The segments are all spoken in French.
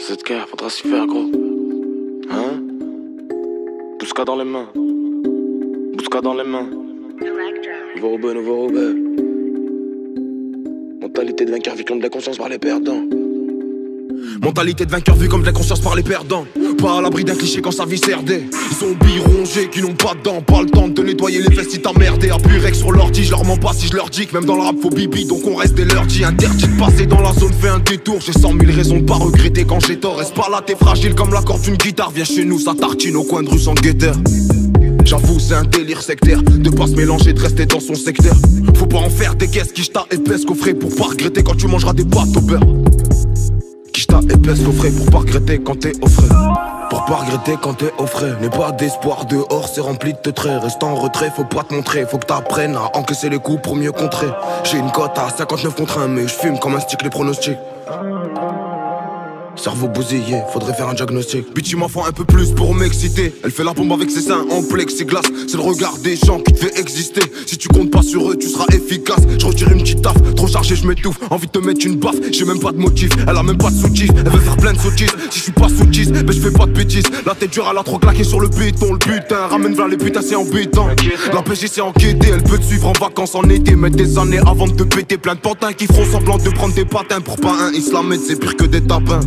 Cette guerre, faudra s'y faire, gros. Hein? Bousca dans les mains. Bousca dans les mains. Nouveau Roubaix, nouveau Roubaix. Mentalité de vainqueur, vu comme de la conscience par les perdants. Mentalité de vainqueur vue comme de la conscience par les perdants. Pas à l'abri d'un cliché quand sa vie serdait. Zombies rongés qui n'ont pas de dents. Pas le temps de te nettoyer les fesses si t'as merdé. Appuie rec sur l'ordi, je leur mens pas si je leur dis que même dans le rap faut bibi. Donc on reste des leurs interdit de passer dans la zone, fais un détour. J'ai 100 000 raisons de pas regretter quand j'ai tort. Reste pas là, t'es fragile comme la corde d'une guitare. Viens chez nous, ça tartine au coin de rue sans guetteur. J'avoue c'est un délire sectaire de pas se mélanger, de rester dans son secteur. Faut pas en faire des caisses, quiche ta épaisse coffret pour pas regretter quand tu mangeras des pâtes au beurre. Quiche ta épaisse coffret pour pas regretter quand t'es au frais. Pour pas regretter quand t'es au frais. N'aie pas d'espoir dehors, c'est rempli de traits. Reste en retrait, faut pas te montrer. Faut que t'apprennes à encaisser les coups pour mieux contrer. J'ai une cote à 59 contre 1, mais je fume comme un stick les pronostics. Cerveau bousillé, faudrait faire un diagnostic. Bitch, il m'en faut un peu plus pour m'exciter. Elle fait la bombe avec ses seins en plexiglas. C'est le regard des gens qui te fait exister. Si tu comptes pas sur eux, tu seras efficace. Je retire une petite taf, trop chargé, je m'étouffe. Envie de te mettre une baffe, j'ai même pas de motif. Elle a même pas de soutif, elle veut faire plein de sottises. Si je suis pas soutise, mais je fais pas de bêtises. La tête dure, elle a trop claqué sur le béton. Le putain, ramène vers les putains, c'est embêtant. La PG c'est enquêté, elle peut te suivre en vacances en été. Mettre des années avant de te péter. Plein de pantins qui feront semblant de prendre des patins. Pour pas un islamède, c'est pire que des tapins.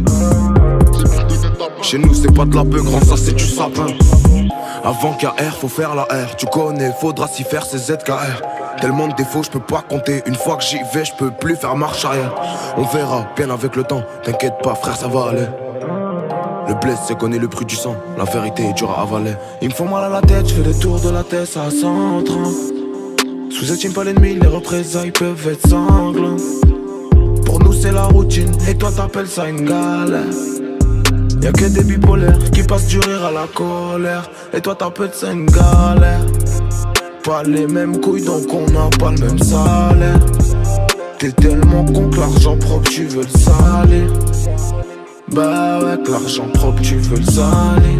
Chez nous c'est pas de la peu grand, ça c'est du sapin. Avant KR faut faire la R, tu connais, faudra s'y faire c'est ZKR. Tellement de défauts je peux pas compter, une fois que j'y vais je peux plus faire marche arrière. On verra bien avec le temps, t'inquiète pas frère ça va aller. Le blesse c'est qu'on est le prix du sang, la vérité est dure à avaler. Il me faut mal à la tête, je fais le tour de la tête à 130. Sous-estime pas l'ennemi, les représailles peuvent être sanglantes. Pour nous c'est la routine, et toi t'appelles ça une galère. Y'a que des bipolaires qui passent du rire à la colère. Et toi t'appelles ça une galère. Pas les mêmes couilles donc on n'a pas le même salaire. T'es tellement con que l'argent propre tu veux le salir. Bah ouais que l'argent propre tu veux le salir.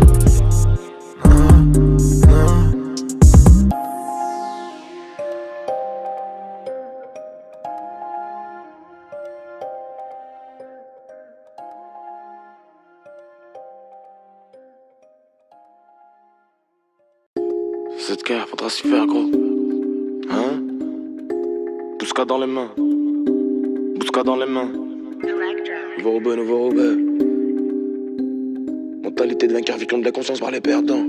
Cette guerre, faudra s'y faire, gros. Hein? Bousca dans les mains. Bousca dans les mains. Nouveau Roubaix, nouveau Roubaix. Mentalité de vainqueur, vu comme de la conscience par les perdants.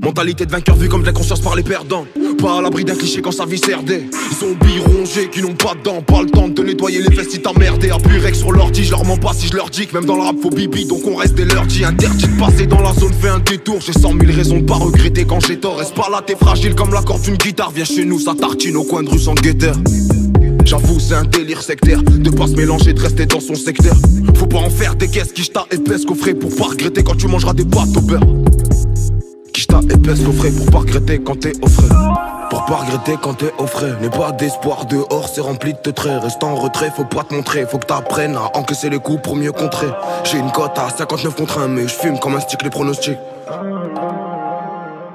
Mentalité de vainqueur vue comme de la conscience par les perdants. Pas à l'abri d'un cliché quand sa vie serdait. Zombies rongés qui n'ont pas de dents. Pas le temps de te nettoyer les fesses si t'as merdé. Appuie rec sur l'ordi, je leur mens pas si je leur dis que même dans le rap faut bibi. Donc on reste des leurs interdit de passer dans la zone, fais un détour. J'ai 100 000 raisons de pas regretter quand j'ai tort. Reste pas là, t'es fragile comme la corde d'une guitare. Viens chez nous, ça tartine au coin de rue sans guetteur. J'avoue c'est un délire sectaire de pas se mélanger, de rester dans son secteur. Faut pas en faire des caisses, quiche ta épaisse coffret pour pas regretter quand tu mangeras des pâtes au beurre. Quiche ta épaisse coffret pour pas regretter quand t'es au frais. Pour pas regretter quand t'es au frais. N'aie pas d'espoir dehors, c'est rempli de traits. Reste en retrait, faut pas te montrer. Faut que t'apprennes à encaisser les coups pour mieux contrer. J'ai une cote à 59 contre 1, mais je fume comme un stick les pronostics.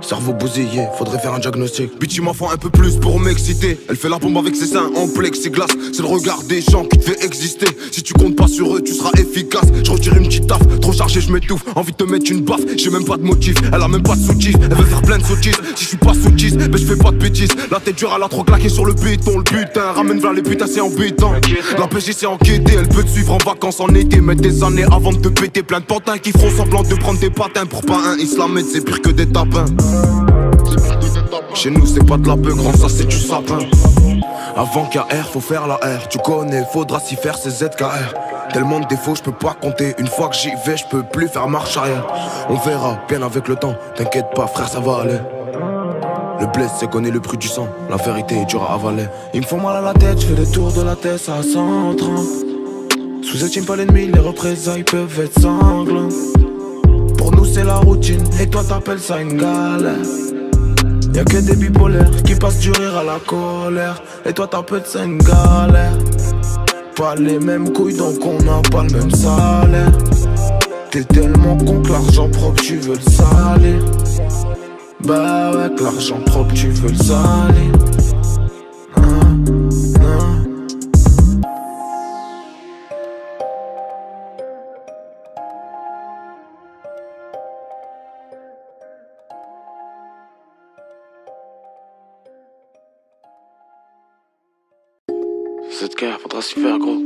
Cerveau bousillé, faudrait faire un diagnostic. Bitch, il m'en faut un peu plus pour m'exciter. Elle fait la bombe avec ses seins en plexiglas. C'est le regard des gens qui te fait exister. Si tu comptes pas sur eux, tu seras efficace. Je retire une petite taf, trop chargé, je m'étouffe. Envie de te mettre une baffe, j'ai même pas de motif. Elle a même pas de soutif, elle veut faire plein de sottises. Si je suis pas soutise, mais je fais pas de bêtises. La tête dure, elle a trop claqué sur le béton. Le putain, ramène vers les putains, c'est embêtant. La PG c'est enquêté, elle peut te suivre en vacances en été. Mettre des années avant de te péter. Plein de pantins qui feront semblant de prendre des patins. Pour pas un islamède, c'est pire que des tapins. Chez nous c'est pas de la peu grand, ça c'est du sapin. Avant KR faut faire la R, tu connais, faudra s'y faire c'est ZKR. Tellement de défauts je peux pas compter, une fois que j'y vais je peux plus faire marche arrière. On verra bien avec le temps, t'inquiète pas frère ça va aller. Le blesse c'est qu'on est le prix du sang, la vérité est dure à avaler. Il me faut mal à la tête, je fais le tour de la tête à 130. Sous-estime pas l'ennemi, les représailles peuvent être sanglantes. Pour nous c'est la routine, et toi t'appelles ça une galère. Y'a que des bipolaires qui passent du rire à la colère. Et toi t'appelles ça une galère. Pas les mêmes couilles donc on n'a pas le même salaire. T'es tellement con que l'argent propre tu veux le salir. Bah ouais que l'argent propre tu veux le salir. Cette guerre, faudra s'y faire, gros.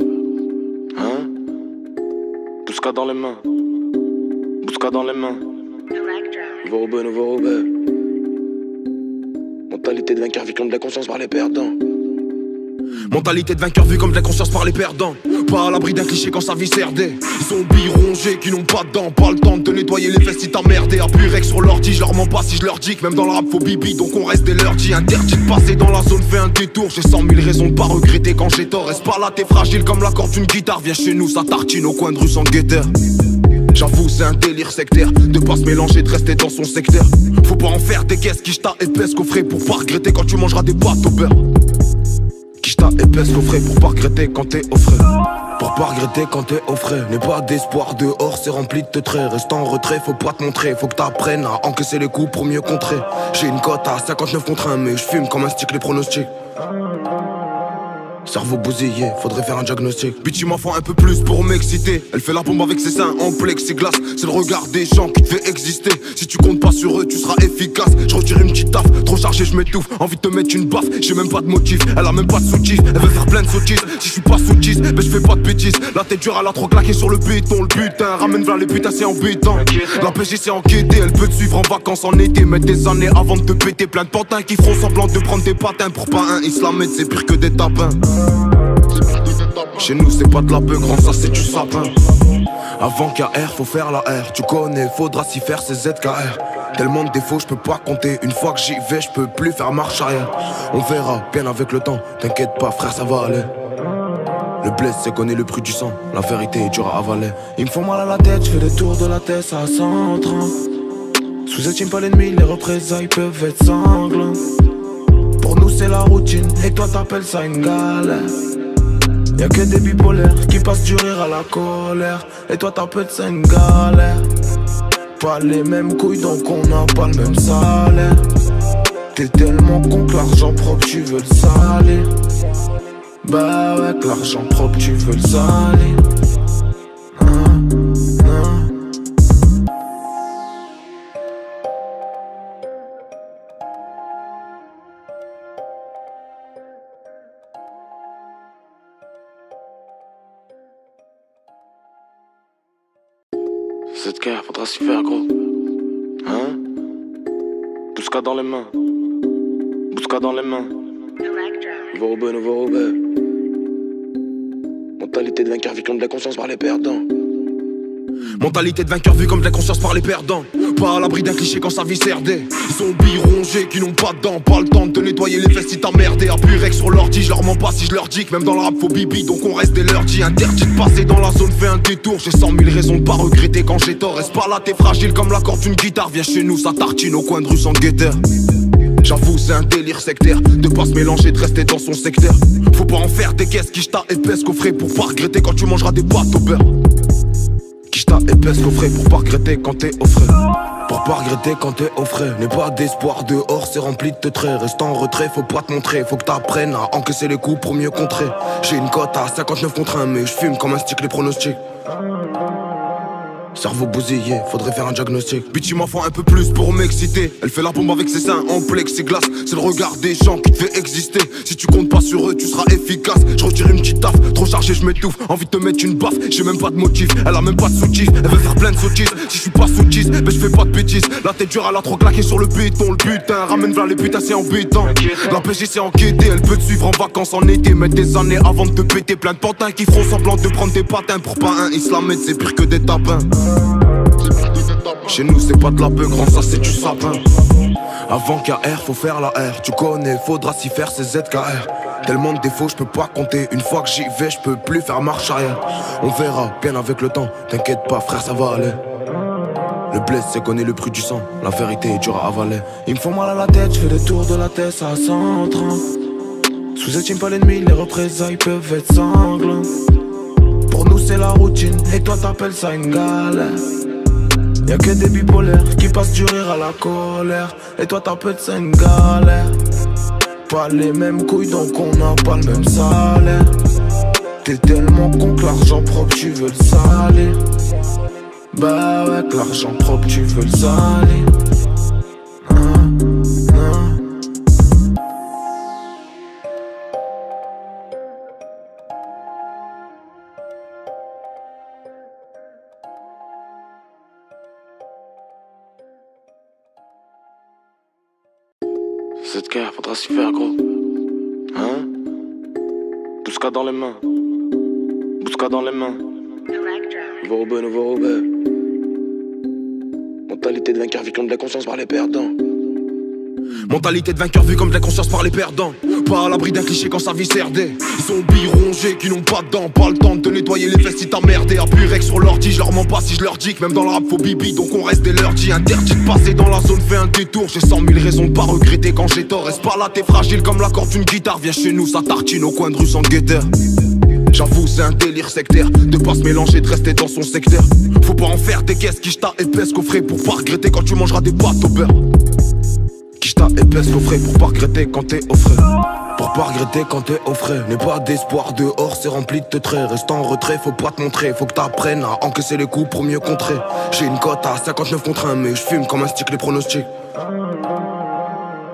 Hein? Bouska dans les mains. Bouska dans les mains. Nouveau Robert, nouveau Robert. Mentalité de vainqueur, vie comme de la conscience par les perdants. Mentalité de vainqueur vue comme de la conscience par les perdants. Pas à l'abri d'un cliché quand sa vie serdait. Zombies rongés qui n'ont pas de dents. Pas le temps de nettoyer les fesses si t'as merdé. Appuie rec sur l'ordi, je leur mens pas si je leur dis que même dans le rap faut bibi. Donc on reste des lurdies. Interdit de passer dans la zone, fais un détour. J'ai 100 000 raisons de pas regretter quand j'ai tort. Reste pas là, t'es fragile comme la corde d'une guitare. Viens chez nous, ça tartine au coin de rue sans guetteur. J'avoue c'est un délire sectaire de pas se mélanger, de rester dans son secteur. Faut pas en faire des caisses, quicheta épaisse coffret pour pas regretter quand tu mangeras des pâtes au beurre. Quicheta épaisse coffret pour pas regretter quand t'es au frais. Pour pas regretter quand t'es au frais. N'aie pas d'espoir dehors, c'est rempli de traits. Reste en retrait, faut pas te montrer. Faut que t'apprennes à encaisser les coups pour mieux contrer. J'ai une cote à 59 contre 1 mais je fume comme un stick les pronostics. Cerveau bousillé, faudrait faire un diagnostic. Bitch, il m'en faut un peu plus pour m'exciter. Elle fait la bombe avec ses seins en plexiglas. C'est le regard des gens qui te fait exister. Si tu comptes pas sur eux, tu seras efficace. Je retire une petite taf, trop chargé, je m'étouffe. Envie de te mettre une baffe, j'ai même pas de motif. Elle a même pas de soutif, elle veut faire plein de sottises. Si je suis pas soutise, mais je fais pas de bêtises. La tête dure, elle a trop claqué sur le béton. Le putain, ramène vers les putains, c'est embêtant. La PG c'est enquêté, elle peut te suivre en vacances en été. Mettre des années avant de te péter. Plein de pantins qui feront semblant de prendre des patins. Pour pas un islamède, c'est pire que des tapins. Chez nous c'est pas de la beuh, grand ça c'est du sapin. Avant KR faut faire la R. Tu connais, faudra s'y faire c'est ZKR. Tellement de défauts je peux pas compter. Une fois que j'y vais je peux plus faire marche arrière. On verra bien avec le temps. T'inquiète pas frère ça va aller. Le blesse c'est qu'on est le prix du sang. La vérité est dure à avaler. Ils me font mal à la tête, je fais des tours de la tête à 130. Sous-estime pas l'ennemi, les représailles peuvent être sanglants. Pour nous c'est la routine, et toi t'appelles ça une galère. Y'a que des bipolaires qui passent du rire à la colère. Et toi t'appelles ça une galère. Pas les mêmes couilles donc on n'a pas le même salaire. T'es tellement con que l'argent propre tu veux le salir. Bah ouais que l'argent propre tu veux le salir. Cette guerre, faudra s'y faire, gros. Hein? Bouska dans les mains. Bouska dans les mains. Nouveau Robert, nouveau Robert. Mentalité de vainqueur, vie comme de la conscience par les perdants. Mentalité de vainqueur vue comme de la conscience par les perdants. Pas à l'abri d'un cliché quand sa vie serdait. Zombies rongés qui n'ont pas de dents. Pas le temps de te nettoyer les fesses si t'as merdé. Appuie rec sur l'ordi, je leur mens pas si je leur dis que même dans le rap faut bibi. Donc on reste des lurdies. Interdit de passer dans la zone, fais un détour. J'ai 100 000 raisons de pas regretter quand j'ai tort. Reste pas là, t'es fragile comme la corde d'une guitare. Viens chez nous, ça tartine au coin de rue sans guetteur. J'avoue c'est un délire sectaire de pas se mélanger, de rester dans son secteur. Faut pas en faire des caisses, quicheta épaisse coffret pour pas regretter quand tu mangeras des pâtes au beurre. Quicheta épaisse coffret pour pas regretter quand t'es au frais. Pour pas regretter quand t'es au frais. N'aie pas d'espoir dehors, c'est rempli de traits. Reste en retrait, faut pas te montrer. Faut que t'apprennes à encaisser les coups pour mieux contrer. J'ai une cote à 59 contre 1 mais je fume comme un stick les pronostics. Cerveau bousillé, faudrait faire un diagnostic. Bitch, il m'en faut un peu plus pour m'exciter. Elle fait la bombe avec ses seins en plexiglas. C'est le regard des gens qui te fait exister. Si tu comptes pas sur eux, tu seras efficace. Je retire une petite taf, trop chargé, je m'étouffe. Envie de te mettre une baffe, j'ai même pas de motif. Elle a même pas de soutif, elle veut faire plein de sottises. Si je suis pas soutise, mais je fais pas de bêtises. La tête dure, elle a trop claqué sur le béton. Le putain, ramène vers les putains, c'est embêtant. La PG c'est enquêté, elle peut te suivre en vacances en été. Mettre des années avant de te péter. Plein de pantins qui feront semblant de prendre des patins. Pour pas un islamède, c'est pire que des tapins. Chez nous c'est pas de la beuh, grand ça c'est du sapin. Avant KR faut faire la R. Tu connais, faudra s'y faire c'est ZKR. Tellement de défauts je peux pas compter. Une fois que j'y vais je peux plus faire marche arrière. On verra bien avec le temps. T'inquiète pas frère ça va aller. Le blesse c'est qu'on est le prix du sang. La vérité est dure à avaler. Ils me font mal à la tête, je fais des tours de la tête à 130. Sous-estime pas l'ennemi, les représailles peuvent être sanglants. Pour nous c'est la routine, et toi t'appelles ça une galère. Y'a que des bipolaires qui passent du rire à la colère. Et toi t'appelles ça une galère. Pas les mêmes couilles donc on n'a pas le même salaire. T'es tellement con que l'argent propre tu veux le salir. Bah ouais que l'argent propre tu veux le salir. Cette guerre, faudra s'y faire, gros. Hein? Bousca dans les mains. Bousca dans les mains. Nouveau Roubaix, nouveau Roubaix. Mentalité de vainqueur, vie comme de la conscience par les perdants. Mentalité de vainqueur vue comme de la conscience par les perdants. Pas à l'abri d'un cliché quand sa vie serdait. Ils sont birongés qui n'ont pas de dents. Pas le temps de te nettoyer les fesses si t'as merdé. Appuie rec sur l'ordi, je leur mens pas si je leur dis que même dans le rap faut bibi. Donc on reste et leur dit interdit de passer dans la zone, fais un détour. J'ai 100 000 raisons de pas regretter quand j'ai tort. Reste pas là, t'es fragile comme la corde d'une guitare. Viens chez nous, ça tartine au coin de rue sans guetteur. J'avoue c'est un délire sectaire de pas se mélanger, de rester dans son secteur. Faut pas en faire des caisses, quicheta épaisse coffret pour pas regretter quand tu mangeras des pâtes au beurre. Quicheta épaisse coffret pour pas regretter quand t'es au frais. Pour pas regretter quand t'es au frais. N'aie pas d'espoir dehors, c'est rempli de traits. Reste en retrait, faut pas te montrer. Faut que t'apprennes à encaisser les coups pour mieux contrer. J'ai une cote à 59 contre 1 mais je fume comme un stick les pronostics.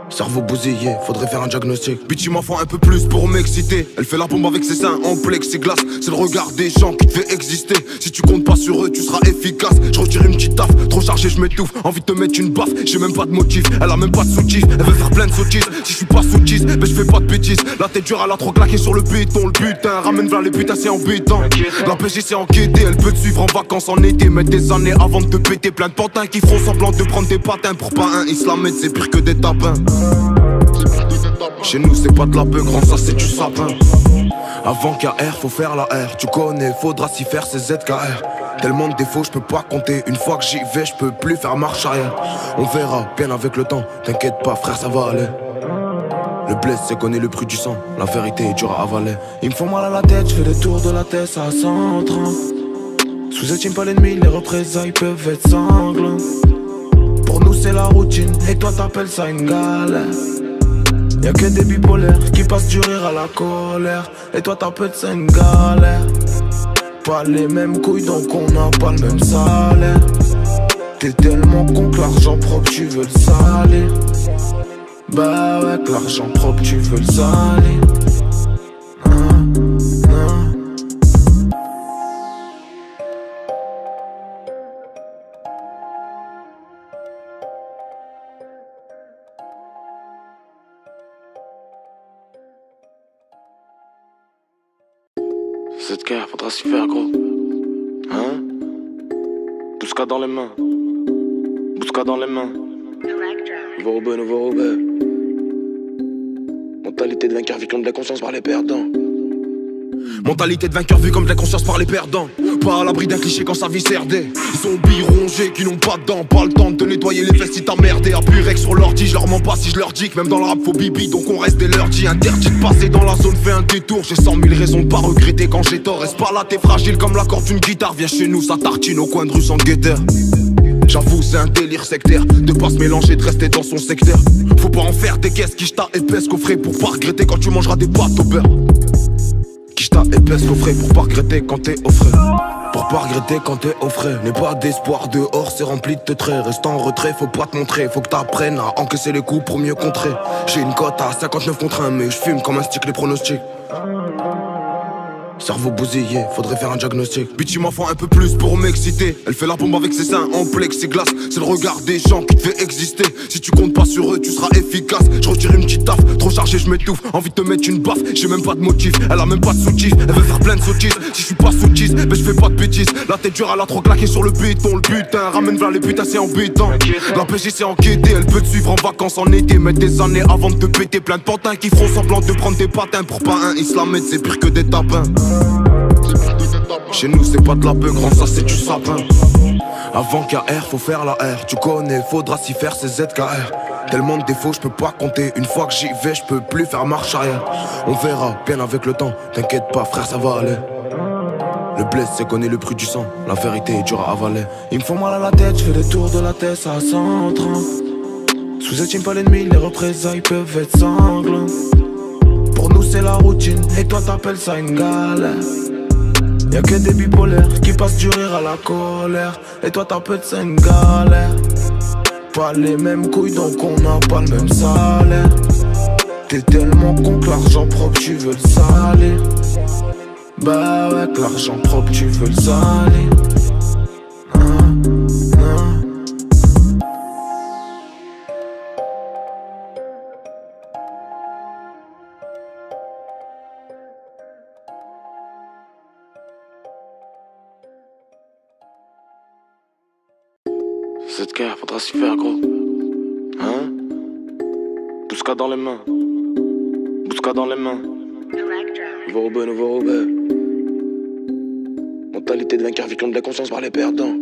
Cerveau bousillé, faudrait faire un diagnostic. Bitch, il m'en faut un peu plus pour m'exciter. Elle fait la bombe avec ses seins en plexiglas. C'est le regard des gens qui te fait exister. Si tu comptes pas sur eux, tu seras efficace. Je retire une petite taf, trop chargé, je m'étouffe. Envie de te mettre une baffe, j'ai même pas de motif. Elle a même pas de sous-tif, elle veut faire plein de sottises. Si je suis pas sous-tis, mais je fais pas de bêtises. La tête dure, elle a trop claqué sur le béton. Le putain, ramène vers les putains, c'est embêtant. La PG c'est enquêté, elle peut te suivre en vacances en été. Mettre des années avant de te péter. Plein de pantins qui feront semblant de prendre des patins. Pour pas un islamètre, c'est pire que des tapins. Chez nous c'est pas de la peu grand, ça c'est du sapin. Avant KR faut faire la R, tu connais, faudra s'y faire c'est ZKR. Tellement de défauts je peux pas compter, une fois que j'y vais je peux plus faire marche arrière. On verra bien avec le temps, t'inquiète pas frère ça va aller. Le blesse c'est connaît le prix du sang, la vérité est dure à avaler. Ils me font mal à la tête, je fais des tours de la tête à 130. Sous-estime pas l'ennemi, les représailles peuvent être sanglantes. Pour nous c'est la routine, et toi t'appelles ça une galère. Y'a que des bipolaires qui passent du rire à la colère. Et toi t'appelles ça une galère. Pas les mêmes couilles donc on n'a pas le même salaire. T'es tellement con que l'argent propre tu veux le salir. Bah ouais que l'argent propre tu veux le salir. Cette guerre, faudra s'y faire, gros. Hein? Bousca dans les mains. Bousca dans les mains. Nouveau Roubaix, nouveau Roubaix. Mentalité de vainqueur, vie comme de la conscience par les perdants. Mentalité de vainqueur vue comme de la conscience par les perdants. Pas à l'abri d'un cliché quand sa vie serdait. Ils sont birongés qui n'ont pas de dents. Pas le temps de te nettoyer les fesses si t'as merdé. Appuie rec sur l'ordi, je leur mens pas si je leur dis que même dans le rap faut bibi. Donc on reste et leur dit interdit de passer dans la zone, fais un détour. J'ai 100 000 raisons de pas regretter quand j'ai tort. Reste pas là, t'es fragile comme la corde d'une guitare. Viens chez nous, ça tartine au coin de rue sans guetteur. J'avoue c'est un délire sectaire de pas se mélanger, de rester dans son secteur. Faut pas en faire des caisses, quicheta épaisse coffret pour pas regretter quand tu mangeras des pâtes au beurre. Quicheta épaisse coffret pour pas regretter quand t'es au frais. Pour pas regretter quand t'es au frais. N'aie pas d'espoir dehors, c'est rempli de traits. Reste en retrait, faut pas te montrer. Faut que t'apprennes à encaisser les coups pour mieux contrer. J'ai une cote à 59 contre 1 mais je fume comme un stick les pronostics. Cerveau bousillé, faudrait faire un diagnostic. Bitch, il m'en faut un peu plus pour m'exciter. Elle fait la bombe avec ses seins en plexiglas. C'est le regard des gens qui te fait exister. Si tu comptes pas sur eux, tu seras efficace. Je retire une petite taf, trop chargé, je m'étouffe. Envie de te mettre une baffe, j'ai même pas de motif. Elle a même pas de sous-tif, elle veut faire plein de sottises. Si je suis pas sous-tis, mais je fais pas de bêtises. La tête dure, elle a trop claqué sur le béton. Le putain, ramène vers les putains, c'est embêtant. La PG c'est enquêté, elle peut te suivre en vacances en été. Mettre des années avant de te péter. Plein de pantins qui feront semblant de prendre des patins. Pour pas un islamètre, c'est pire que des tapins. Chez nous c'est pas de la peu grand, ça c'est du sapin. Avant KR faut faire la R, tu connais, faudra s'y faire c'est ZKR. Tellement de défauts je peux pas compter, une fois que j'y vais je peux plus faire marche arrière. On verra bien avec le temps, t'inquiète pas frère ça va aller. Le blesse c'est connaît le prix du sang, la vérité est dure à avaler. Ils me font mal à la tête, je fais des tours de la tête à 130. Sous-estime pas l'ennemi, les représailles peuvent être sanglantes. Pour nous c'est la routine, et toi t'appelles ça une galère. Y'a que des bipolaires qui passent du rire à la colère. Et toi t'appelles ça une galère. Pas les mêmes couilles donc on n'a pas le même salaire. T'es tellement con que l'argent propre tu veux le salir. Bah ouais que l'argent propre tu veux le salir. Cette guerre, faudra s'y faire, gros. Hein? Bousca dans les mains. Bousca dans les mains. Nouveau Robert, nouveau Robert. Mentalité de vainqueur, vie comme de la conscience par les perdants.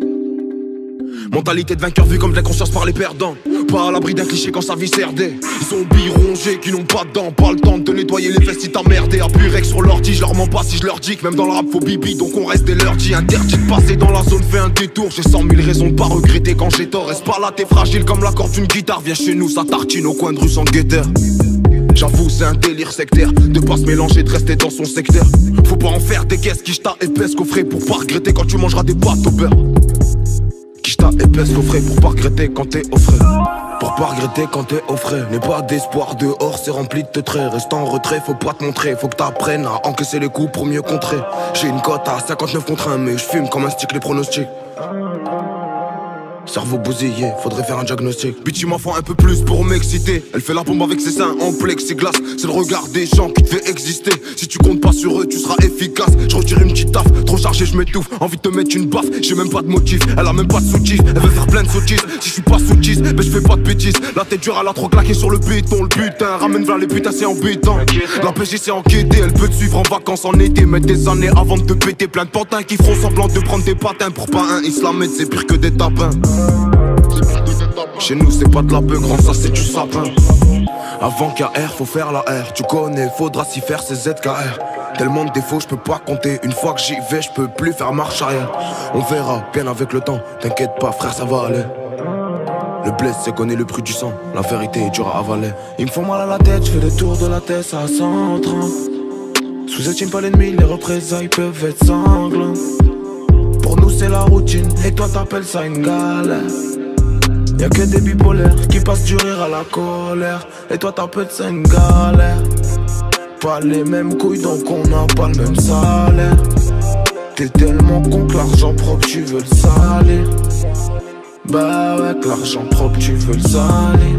Mentalité de vainqueur vue comme de la conscience par les perdants. Pas à l'abri d'un cliché quand sa vie serdait. Zombies rongés qui n'ont pas de dents. Pas le temps de te nettoyer les fesses si t'as merdé. Appuie rec sur l'ordi, je leur mens pas si je leur dis que même dans le rap faut bibi. Donc on reste des leur dit. Interdit de passer dans la zone, fais un détour. J'ai 100 000 raisons de pas regretter quand j'ai tort. Reste pas là, t'es fragile comme la corde d'une guitare. Viens chez nous, ça tartine au coin de rue sans guetteur. J'avoue c'est un délire sectaire de pas se mélanger, de rester dans son secteur. Faut pas en faire des caisses, quicheta épaisse coffret pour pas regretter quand tu mangeras des pâtes au beurre. Quicheta épaisse coffret pour pas regretter quand t'es au frais. Pour pas regretter quand t'es au frais. N'aie pas d'espoir dehors, c'est rempli de traits. Reste en retrait, faut pas te montrer. Faut que t'apprennes à encaisser les coups pour mieux contrer. J'ai une cote à 59 contre 1 mais je fume comme un stick les pronostics. Cerveau bousillé, faudrait faire un diagnostic. Bitch, il m'en faut un peu plus pour m'exciter. Elle fait la bombe avec ses seins en plexiglas. C'est le regard des gens qui te fait exister. Si tu comptes pas sur eux, tu seras efficace. Je retire une petite taf, trop chargé, je m'étouffe. Envie de te mettre une baffe, j'ai même pas de motif. Elle a même pas de sous-tif, elle veut faire plein de sottises. Si je suis pas sous-tisse, mais je fais pas de bêtises. La tête dure, elle a trop claqué sur le béton. Le putain, ramène vers les putains, c'est embêtant. La PG c'est enquêté, elle peut te suivre en vacances en été. Mettre des années avant de te péter. Plein de pantins qui feront semblant de prendre des patins. Pour pas un islamède, c'est pire que des tapins. Chez nous c'est pas de la beuh, grand ça c'est du sapin. Avant KR faut faire la R, tu connais, faudra s'y faire c'est ZKR. Tellement de défauts je peux pas compter, une fois que j'y vais je peux plus faire marche arrière. On verra bien avec le temps, t'inquiète pas frère ça va aller. Le blesse c'est connaît le prix du sang, la vérité est dure à avaler. Ils me font mal à la tête, je fais des tours de la tête à 130. Sous-estime pas l'ennemi, les représailles peuvent être sanglantes. Pour nous c'est la routine, et toi t'appelles ça une galère. Y'a que des bipolaires qui passent du rire à la colère. Et toi t'appelles ça une galère. Pas les mêmes couilles donc on n'a pas le même salaire. T'es tellement con que l'argent propre tu veux le salir. Bah ouais que l'argent propre tu veux le salir.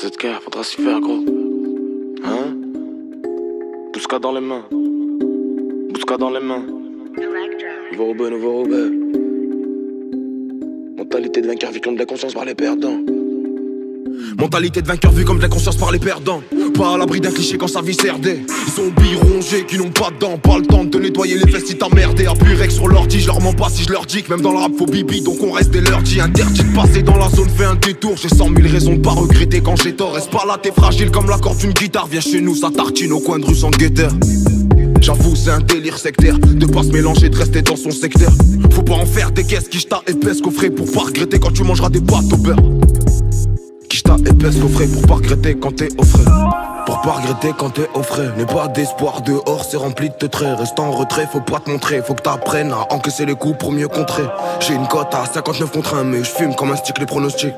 Cette guerre, faudra s'y faire, gros. Hein? Bousca dans les mains. Bousca dans les mains. Nouveau Robert, nouveau Robert. Mentalité de vainqueur, vie comme de la conscience par les perdants. Mentalité de vainqueur vue comme de la conscience par les perdants. Pas à l'abri d'un cliché quand sa vie serdait. Zombies rongés qui n'ont pas de dents. Pas le temps de te nettoyer les fesses si t'as merdé. Appuie rec sur l'ordi, je leur mens pas si je leur dis que même dans le rap faut bibi. Donc on reste des leur dit. Interdit de passer dans la zone, fais un détour. J'ai 100 000 raisons de pas regretter quand j'ai tort. Reste pas là, t'es fragile comme la corde d'une guitare. Viens chez nous, ça tartine au coin de rue sans guetteur. J'avoue c'est un délire sectaire de pas se mélanger, de rester dans son secteur. Faut pas en faire des caisses, quicheta épaisse coffret pour pas regretter quand tu mangeras des pâtes au beurre. Quicheta épaisse coffret pour pas regretter quand t'es au frais. Pour pas regretter quand t'es au frais. N'aie pas d'espoir dehors, c'est rempli de traits. Reste en retrait, faut pas te montrer. Faut que t'apprennes à encaisser les coups pour mieux contrer. J'ai une cote à 59 contre 1 mais je fume comme un stick les pronostics.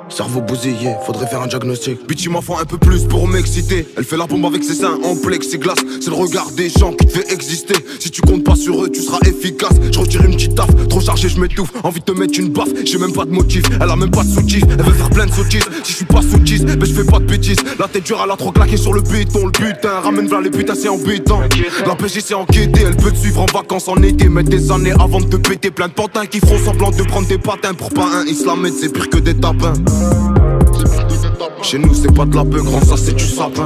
Cerveau bousillé, faudrait faire un diagnostic. Bitch, il m'en faut un peu plus pour m'exciter. Elle fait la bombe avec ses seins en plexiglas. C'est le regard des gens qui te fait exister. Si tu comptes pas sur eux, tu seras efficace. Je retire une petite taf, trop chargé, je m'étouffe. Envie de te mettre une baffe, j'ai même pas de motif. Elle a même pas de sous-tif, elle veut faire plein de sottises. Si je suis pas sous-tisse, mais je fais pas de bêtises. La tête dure, elle a trop claqué sur le béton. Le putain, ramène vers les putains, c'est embêtant. La PG c'est enquêté, elle peut te suivre en vacances en été. Mettre des années avant de te péter. Plein de pantins qui feront semblant de prendre des patins. Pour pas un islamède, c'est pire que des tapins. Chez nous c'est pas de la beuh, grand ça c'est du sapin.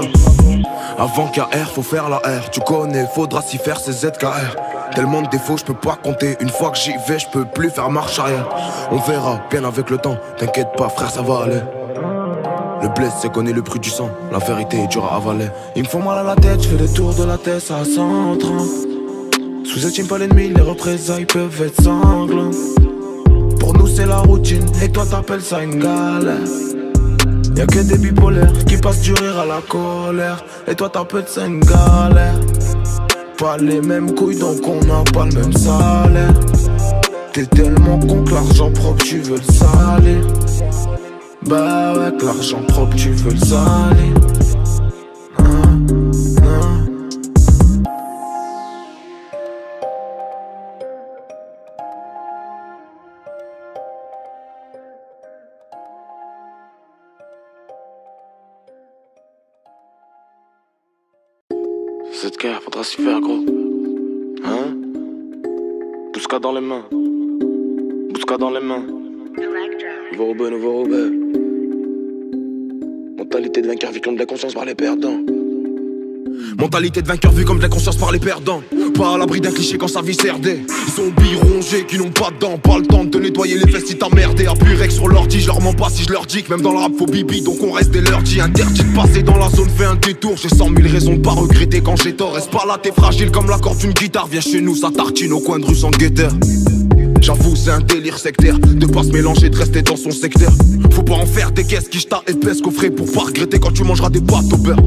Avant KR faut faire la R, tu connais, faudra s'y faire c'est ZKR. Tellement de défauts je peux pas compter, une fois que j'y vais je peux plus faire marche arrière. On verra bien avec le temps, t'inquiète pas frère ça va aller. Le blesse c'est connaît le prix du sang, la vérité est dure à avaler. Ils me font mal à la tête, je fais des tours de la tête à 130. Sous-estime pas l'ennemi, les représailles peuvent être sanglantes. Pour nous c'est la routine, et toi t'appelles ça une galère. Y'a que des bipolaires qui passent du rire à la colère. Et toi t'appelles ça une galère. Pas les mêmes couilles donc on n'a pas le même salaire. T'es tellement con que l'argent propre tu veux le salir. Bah ouais que l'argent propre tu veux le salir. ZK, faudra s'y faire gros. Hein? Bousca dans les mains. Bousca dans les mains. Nouveau Robert, nouveau Robert. Mentalité de vainqueur, vie comme de la conscience par les perdants. Mentalité de vainqueur vue comme de la conscience par les perdants. Pas à l'abri d'un cliché quand sa vie serdait. Zombies rongés qui n'ont pas de dents. Pas le temps de te nettoyer les fesses si t'as merdé. Appuie rec sur l'ordi, je leur mens pas si je leur dis que même dans le rap faut bibi. Donc on reste des lundis. Interdit de passer dans la zone, fais un détour. J'ai 100 000 raisons de pas regretter quand j'ai tort. Reste pas là, t'es fragile comme la corde d'une guitare. Viens chez nous, ça tartine au coin de rue sans guetteur. J'avoue c'est un délire sectaire de pas se mélanger, de rester dans son secteur. Faut pas en faire des caisses, quicheta épaisse coffret pour pas regretter quand tu mangeras des pâtes au beurre.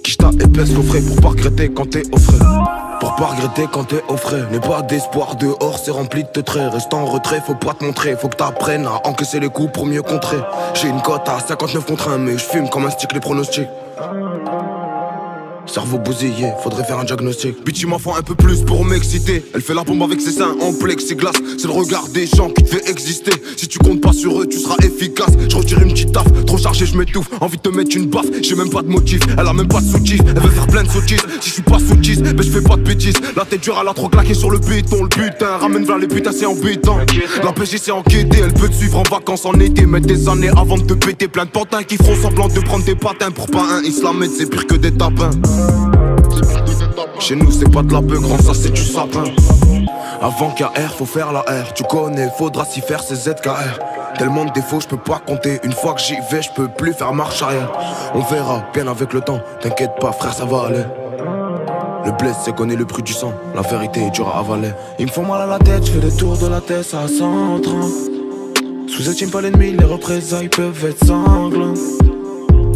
Quicheta épaisse coffret pour pas regretter quand t'es au frais. Pour pas regretter quand t'es au frais. N'aie pas d'espoir dehors, c'est rempli de traits. Reste en retrait, faut pas te montrer. Faut que t'apprennes à encaisser les coups pour mieux contrer. J'ai une cote à 59 contre 1 mais je fume comme un stick les pronostics. Cerveau bousillé, faudrait faire un diagnostic. Bitch m'en faut un peu plus pour m'exciter. Elle fait la bombe avec ses seins en plexiglas. C'est le regard des gens qui te fait exister. Si tu comptes pas sur eux, tu seras efficace. Je retire une petite taf, trop chargé, je m'étouffe. Envie de te mettre une baffe, j'ai même pas de motif. Elle a même pas de soutif, elle veut faire plein de sottises. Si je suis pas soutise, ben je fais pas de bêtises. La tête dure, elle a trop claqué sur le béton. Le butin, ramène vers les putains, c'est embêtant. La PJ c'est enquêté, elle peut te suivre en vacances en été. Mettre des années avant de te péter. Plein de pantins qui feront semblant de prendre des patins. Pour pas un islamède, c'est pire que des tapins. Chez nous c'est pas de la beuh, grand ça c'est du sapin. Avant KR faut faire la R, tu connais, faudra s'y faire c'est ZKR. Tellement de défauts je peux pas compter, une fois que j'y vais je peux plus faire marche arrière. On verra bien avec le temps, t'inquiète pas frère ça va aller. Le blesse c'est connaît le prix du sang, la vérité est dure à avaler. Il me font mal à la tête, je fais des tours de la tête à 130. Sous-estime pas l'ennemi, les représailles peuvent être sanglantes.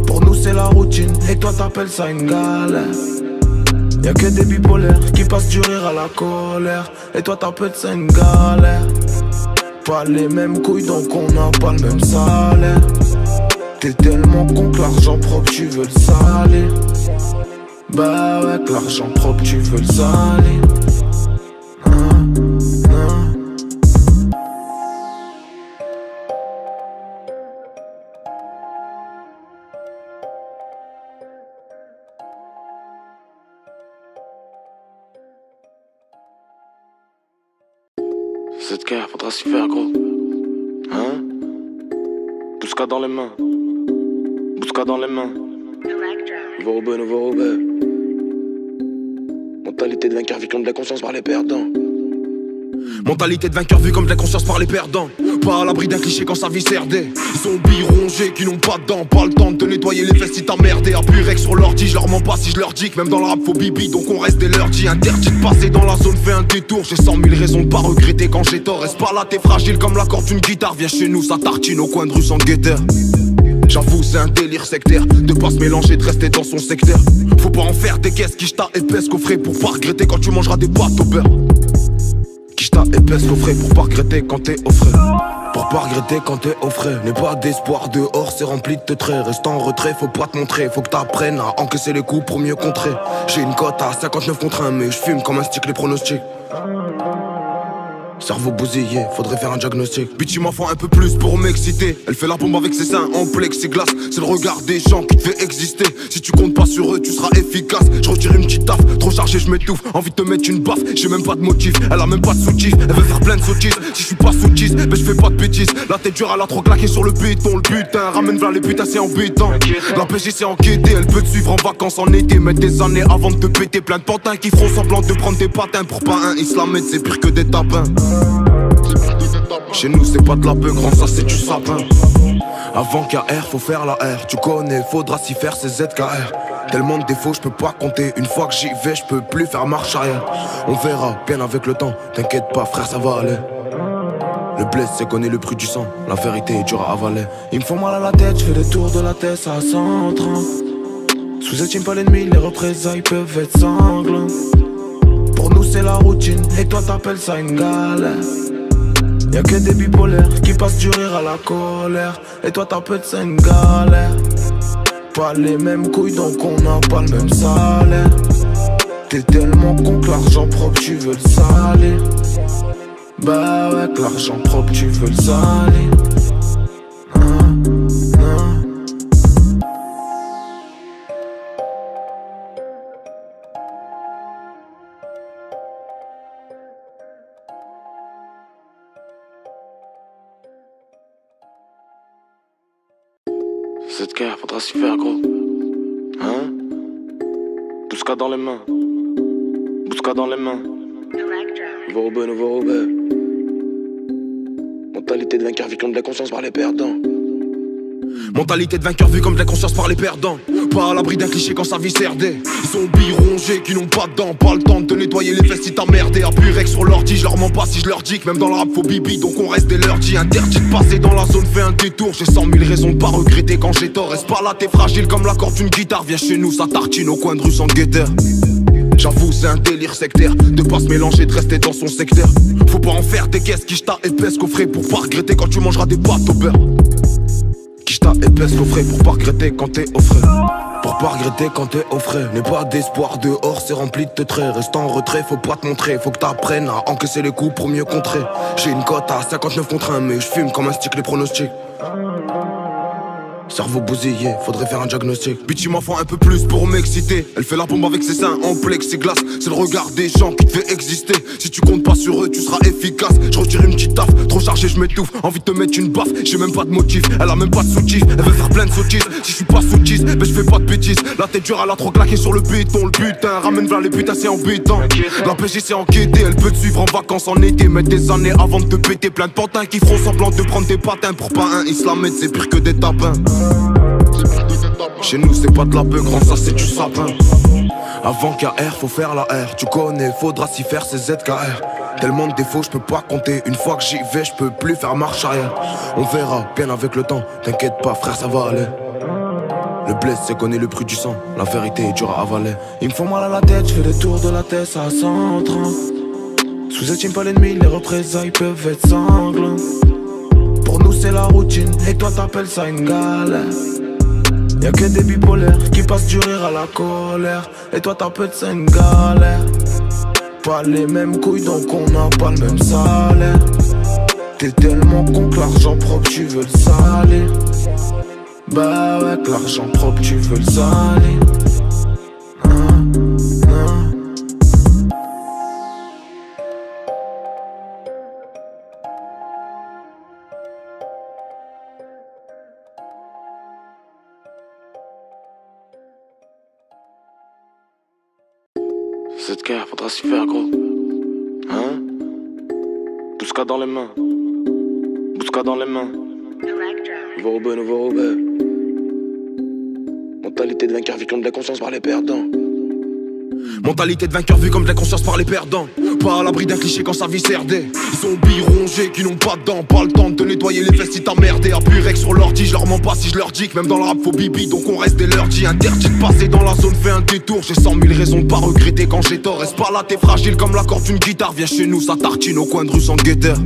Pour nous c'est la routine, et toi t'appelles ça une galère. Y'a que des bipolaires qui passent du rire à la colère. Et toi t'appelles ça une galère. Pas les mêmes couilles donc on n'a pas le même salaire. T'es tellement con que l'argent propre tu veux le salir. Bah ouais que l'argent propre tu veux le salir. ZK, faudra s'y faire gros. Hein? Bousca dans les mains. Bousca dans les mains. Nouveau Robert, nouveau Robert. Mentalité de vainqueur, vie comme de la conscience par les perdants. Mentalité de vainqueur vue comme de la conscience par les perdants. Pas à l'abri d'un cliché quand sa vie serdait. Zombies rongés qui n'ont pas de dents. Pas le temps de te nettoyer les fesses si t'as merdé. Appuie rec sur l'ordi, je leur mens pas si je leur dis que même dans le rap faut bibi. Donc on reste des lundis. Interdit de passer dans la zone, fais un détour. J'ai 100 000 raisons de pas regretter quand j'ai tort. Reste pas là, t'es fragile comme la corde d'une guitare. Viens chez nous, ça tartine au coin de rue sans guetteur. J'avoue c'est un délire sectaire de pas se mélanger, de rester dans son secteur. Faut pas en faire des caisses, quicheta épaisse coffret pour pas regretter quand tu mangeras des pâtes au beurre. Quicheta épaisse coffret pour pas regretter quand t'es au frais. Pour pas regretter quand t'es au frais. N'aie pas d'espoir dehors, c'est rempli de traits. Reste en retrait, faut pas te montrer. Faut que t'apprennes à encaisser les coups pour mieux contrer. J'ai une cote à 59 contre 1 mais je fume comme un stick les pronostics. Cerveau bousillé, faudrait faire un diagnostic. Bitch m'en faut un peu plus pour m'exciter. Elle fait la bombe avec ses seins en plexiglas. C'est le regard des gens qui te fait exister. Si tu comptes pas sur eux, tu seras efficace. Je retire une petite taf, trop chargé, je m'étouffe. Envie de te mettre une baffe, j'ai même pas de motif. Elle a même pas de soutif, elle veut faire plein de sottises. Si je suis pas soutise, ben je fais pas de bêtises. La tête dure, elle a trop claqué sur le béton. Le butin, ramène vers les putains, c'est embêtant. La PJ c'est enquêté, elle peut te suivre en vacances en été. Mettre des années avant de te péter. Plein de pantins qui feront semblant de prendre des patins. Pour pas un islamède, c'est pire que des tapins. Chez nous c'est pas de la beuh, grand ça c'est du sapin. Avant KR faut faire la R, tu connais, faudra s'y faire c'est ZKR. Tellement de défauts je peux pas compter, une fois que j'y vais je peux plus faire marche arrière. On verra bien avec le temps, t'inquiète pas frère ça va aller. Le blesse c'est connaît le prix du sang, la vérité est dure à avaler. Il me font mal à la tête, je fais des tours de la tête à 130. Sous-estime pas l'ennemi, les représailles peuvent être sanglantes. Pour nous c'est la routine, et toi t'appelles ça une galère. Y'a que des bipolaires qui passent du rire à la colère. Et toi t'appelles ça une galère. Pas les mêmes couilles donc on n'a pas le même salaire. T'es tellement con que l'argent propre tu veux le salir. Bah ouais que l'argent propre tu veux le salir. Cette guerre, faudra s'y faire, gros. Hein? Bousca dans les mains. Bousca dans les mains. Nouveau Robert, nouveau Robert. Mentalité de vainqueur, vie comme de la conscience par les perdants. Mentalité de vainqueur vue comme de la conscience par les perdants. Pas à l'abri d'un cliché quand sa vie serdait. Zombies rongés qui n'ont pas de dents. Pas le temps de te nettoyer les fesses si t'as merdé. Appuie rec sur l'ordi, je leur mens pas si je leur dis que même dans le rap faut bibi. Donc on reste des lundis. Interdit de passer dans la zone, fais un détour. J'ai 100 000 raisons de pas regretter quand j'ai tort. Reste pas là, t'es fragile comme la corde d'une guitare. Viens chez nous, ça tartine au coin de rue sans guetteur. J'avoue c'est un délire sectaire de pas se mélanger, de rester dans son secteur. Faut pas en faire des caisses qui t'a épaisse coffré pour pas regretter quand tu mangeras des pâtes au beurre. Quicheta épaisse coffré pour pas regretter quand t'es au frais. Pour pas regretter quand t'es au frais. N'aie pas d'espoir dehors, c'est rempli de traits. Reste en retrait, faut pas te montrer. Faut que t'apprennes à encaisser les coups pour mieux contrer. J'ai une cote à 59 contre 1, mais je fume comme un stick les pronostics. Cerveau bousillé, faudrait faire un diagnostic. Bitch, il m'en faut un peu plus pour m'exciter. Elle fait la bombe avec ses seins en plexiglas. C'est le regard des gens qui te fait exister. Si tu comptes pas sur eux, tu seras efficace. Je retire une petite taf, trop chargé, je m'étouffe. Envie de te mettre une baffe, j'ai même pas de motif. Elle a même pas de soutif, elle veut faire plein de sottises. Si je suis pas soutise, mais je fais pas de bêtises. La tête dure, elle a trop claqué sur le béton. Le putain, ramène vers les putains, c'est embêtant. La PJ c'est enquêté, elle peut te suivre en vacances en été. Mettre des années avant de te péter. Plein de pantins qui feront semblant de prendre des patins. Pour pas un islamètre, c'est pire que des tapins. Chez nous c'est pas de la beuh, grand ça c'est du sapin. Avant KR faut faire la R. Tu connais, faudra s'y faire c'est ZKR. Tellement de défauts je peux pas compter. Une fois que j'y vais je peux plus faire marche arrière. On verra bien avec le temps. T'inquiète pas frère ça va aller. Le blessé connaît le bruit du sang. La vérité est dure à avaler. Il me font mal à la tête, je fais des tours de la tête à 130. Sous-estime pas l'ennemi, les représailles peuvent être sanglantes. Pour nous c'est la routine, et toi t'appelles ça une galère. Y'a que des bipolaires qui passent du rire à la colère. Et toi t'appelles ça une galère. Pas les mêmes couilles donc on n'a pas le même salaire. T'es tellement con que l'argent propre tu veux le salir. Bah ouais que l'argent propre tu veux le salir. Cette guerre, faudra s'y faire, gros. Hein? Bousca dans les mains. Bousca dans les mains. Nouveau Robert, nouveau Robert. Mentalité de vainqueur, vie comme de la conscience par les perdants. Mentalité de vainqueur vue comme de la conscience par les perdants. Pas à l'abri d'un cliché quand sa vie serdait. Zombies rongés qui n'ont pas de dents. Pas le temps de te nettoyer les fesses si t'as merdé. Appuie rec sur l'ordi, je leur mens pas si je leur dis que même dans le rap faut bibi. Donc on reste des lundis. Interdit de passer dans la zone, fais un détour. J'ai 100 000 raisons de pas regretter quand j'ai tort. Reste pas là, t'es fragile comme la corde d'une guitare. Viens chez nous, ça tartine au coin de rue sans guetteur.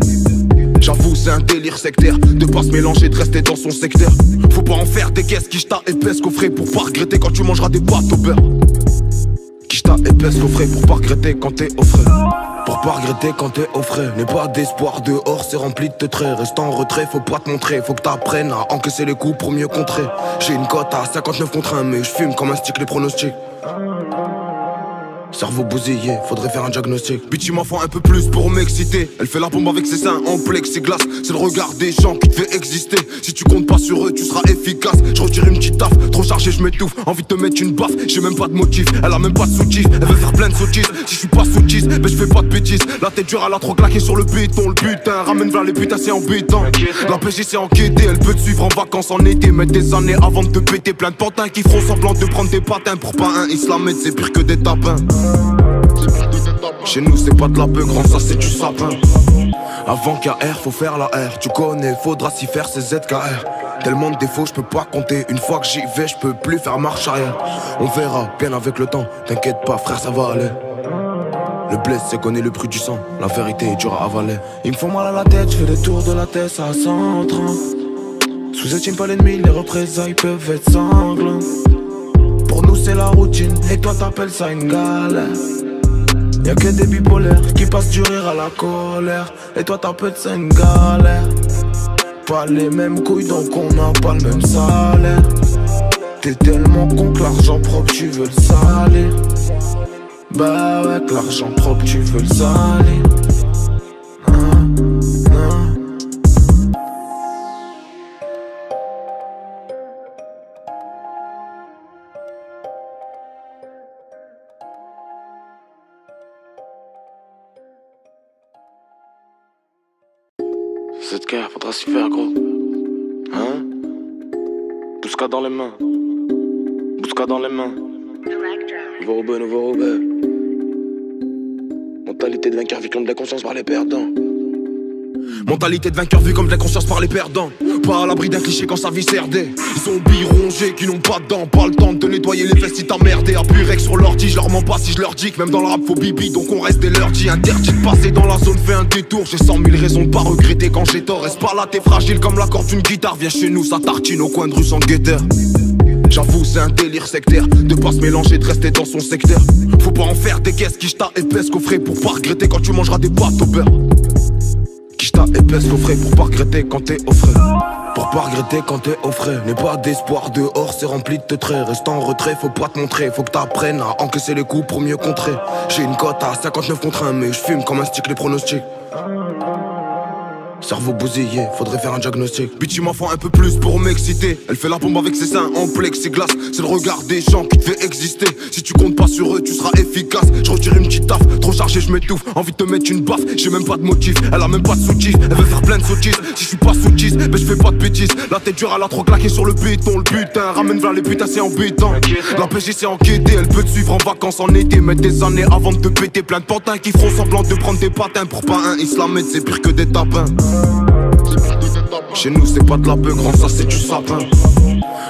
J'avoue c'est un délire sectaire de pas se mélanger, de rester dans son secteur. Faut pas en faire des caisses qui t'a épaisse coffré pour pas regretter quand tu mangeras des pâtes au beurre. Quicheta épaisse coffré pour pas regretter quand t'es au frais. Pour pas regretter quand t'es au frais. N'aie pas d'espoir dehors, c'est rempli de traits. Reste en retrait, faut pas te montrer. Faut que t'apprennes à encaisser les coups pour mieux contrer. J'ai une cote à 59 contre 1, mais je fume comme un stick les pronostics. Cerveau bousillé, faudrait faire un diagnostic. Bitch, il m'en faut un peu plus pour m'exciter. Elle fait la bombe avec ses seins en plexiglas. C'est le regard des gens qui te fait exister. Si tu comptes pas sur eux, tu seras efficace. Je retire une petite taf, trop chargé, je m'étouffe. Envie de te mettre une baffe, j'ai même pas de motif. Elle a même pas de soutif, elle veut faire plein de sottises. Si je suis pas soutise, mais je fais pas de bêtises. La tête dure, elle a trop claqué sur le béton. Le putain, ramène vers les putains, c'est embêtant. La PJ c'est enquêté, elle peut te suivre en vacances en été. Mettre des années avant de te péter. Plein de pantins qui feront semblant de prendre des patins. Pour pas un islamètre, c'est pire que des tapins. Chez nous c'est pas de la beuh, grand ça c'est du sapin. Avant KR faut faire la R. Tu connais, faudra s'y faire c'est ZKR. Tellement de défauts je peux pas compter. Une fois que j'y vais je peux plus faire marche arrière. On verra bien avec le temps. T'inquiète pas frère ça va aller. Le blessé connaît le bruit du sang. La vérité est dure à avaler. Il me font mal à la tête, je fais des tours de la tête à 130. Sous-estime pas l'ennemi, les représailles peuvent être sanglantes. Pour nous c'est la routine, et toi t'appelles ça une galère. Y'a que des bipolaires qui passent du rire à la colère. Et toi t'appelles ça une galère. Pas les mêmes couilles donc on n'a pas le même salaire. T'es tellement con que l'argent propre tu veux le salir. Bah ouais que l'argent propre tu veux le salir. Cette guerre, faudra s'y faire, gros. Hein? Bouska dans les mains. Bouska dans les mains. Nouveau Robert, nouveau Robert. Mentalité de vainqueur, vu comme de la conscience par les perdants. Mentalité de vainqueur vue comme de la conscience par les perdants. Pas à l'abri d'un cliché quand sa vie serdait. Zombies rongés qui n'ont pas de dents. Pas le temps de te nettoyer les fesses si t'as merdé. Appuie rec sur l'ordi, je leur mens pas si je leur dis que même dans le rap faut bibi. Donc on reste des leurs interdit de passer dans la zone, fais un détour. J'ai 100 000 raisons de pas regretter quand j'ai tort. Reste pas là, t'es fragile comme la corde d'une guitare. Viens chez nous, ça tartine au coin de rue sans guetteur. J'avoue c'est un délire sectaire de pas se mélanger, de rester dans son secteur. Faut pas en faire des caisses, quiche ta épaisse coffret pour pas regretter quand tu mangeras des pâtes au beurre. Quiche ta épaisse coffret pour pas regretter quand t'es au frais. Pour pas regretter quand t'es au frais. N'aie pas d'espoir dehors, c'est rempli de traits. Reste en retrait, faut pas te montrer. Faut que t'apprennes à encaisser les coups pour mieux contrer. J'ai une cote à 59 contre 1, mais je fume comme un stick les pronostics. Cerveau bousillé, faudrait faire un diagnostic. Bitch, il m'en faut un peu plus pour m'exciter. Elle fait la bombe avec ses seins en plexiglas. C'est le regard des gens qui te fait exister. Si tu comptes pas sur eux, tu seras efficace. Je retire une petite taf, trop chargé, je m'étouffe. Envie de te mettre une baffe, j'ai même pas de motif. Elle a même pas de sous-tif, elle veut faire plein de sottises. Si je suis pas sous-tif, mais je fais pas de bêtises. La tête dure, elle a trop claqué sur le béton. Le putain, ramène vers les putains, c'est embêtant. La PJ c'est enquêté, elle peut te suivre en vacances en été. Mettre des années avant de te péter. Plein de pantins qui feront semblant de prendre des patins. Pour pas un islamède, c'est pire que des tapins. Chez nous c'est pas de la peu grand, ça c'est du sapin.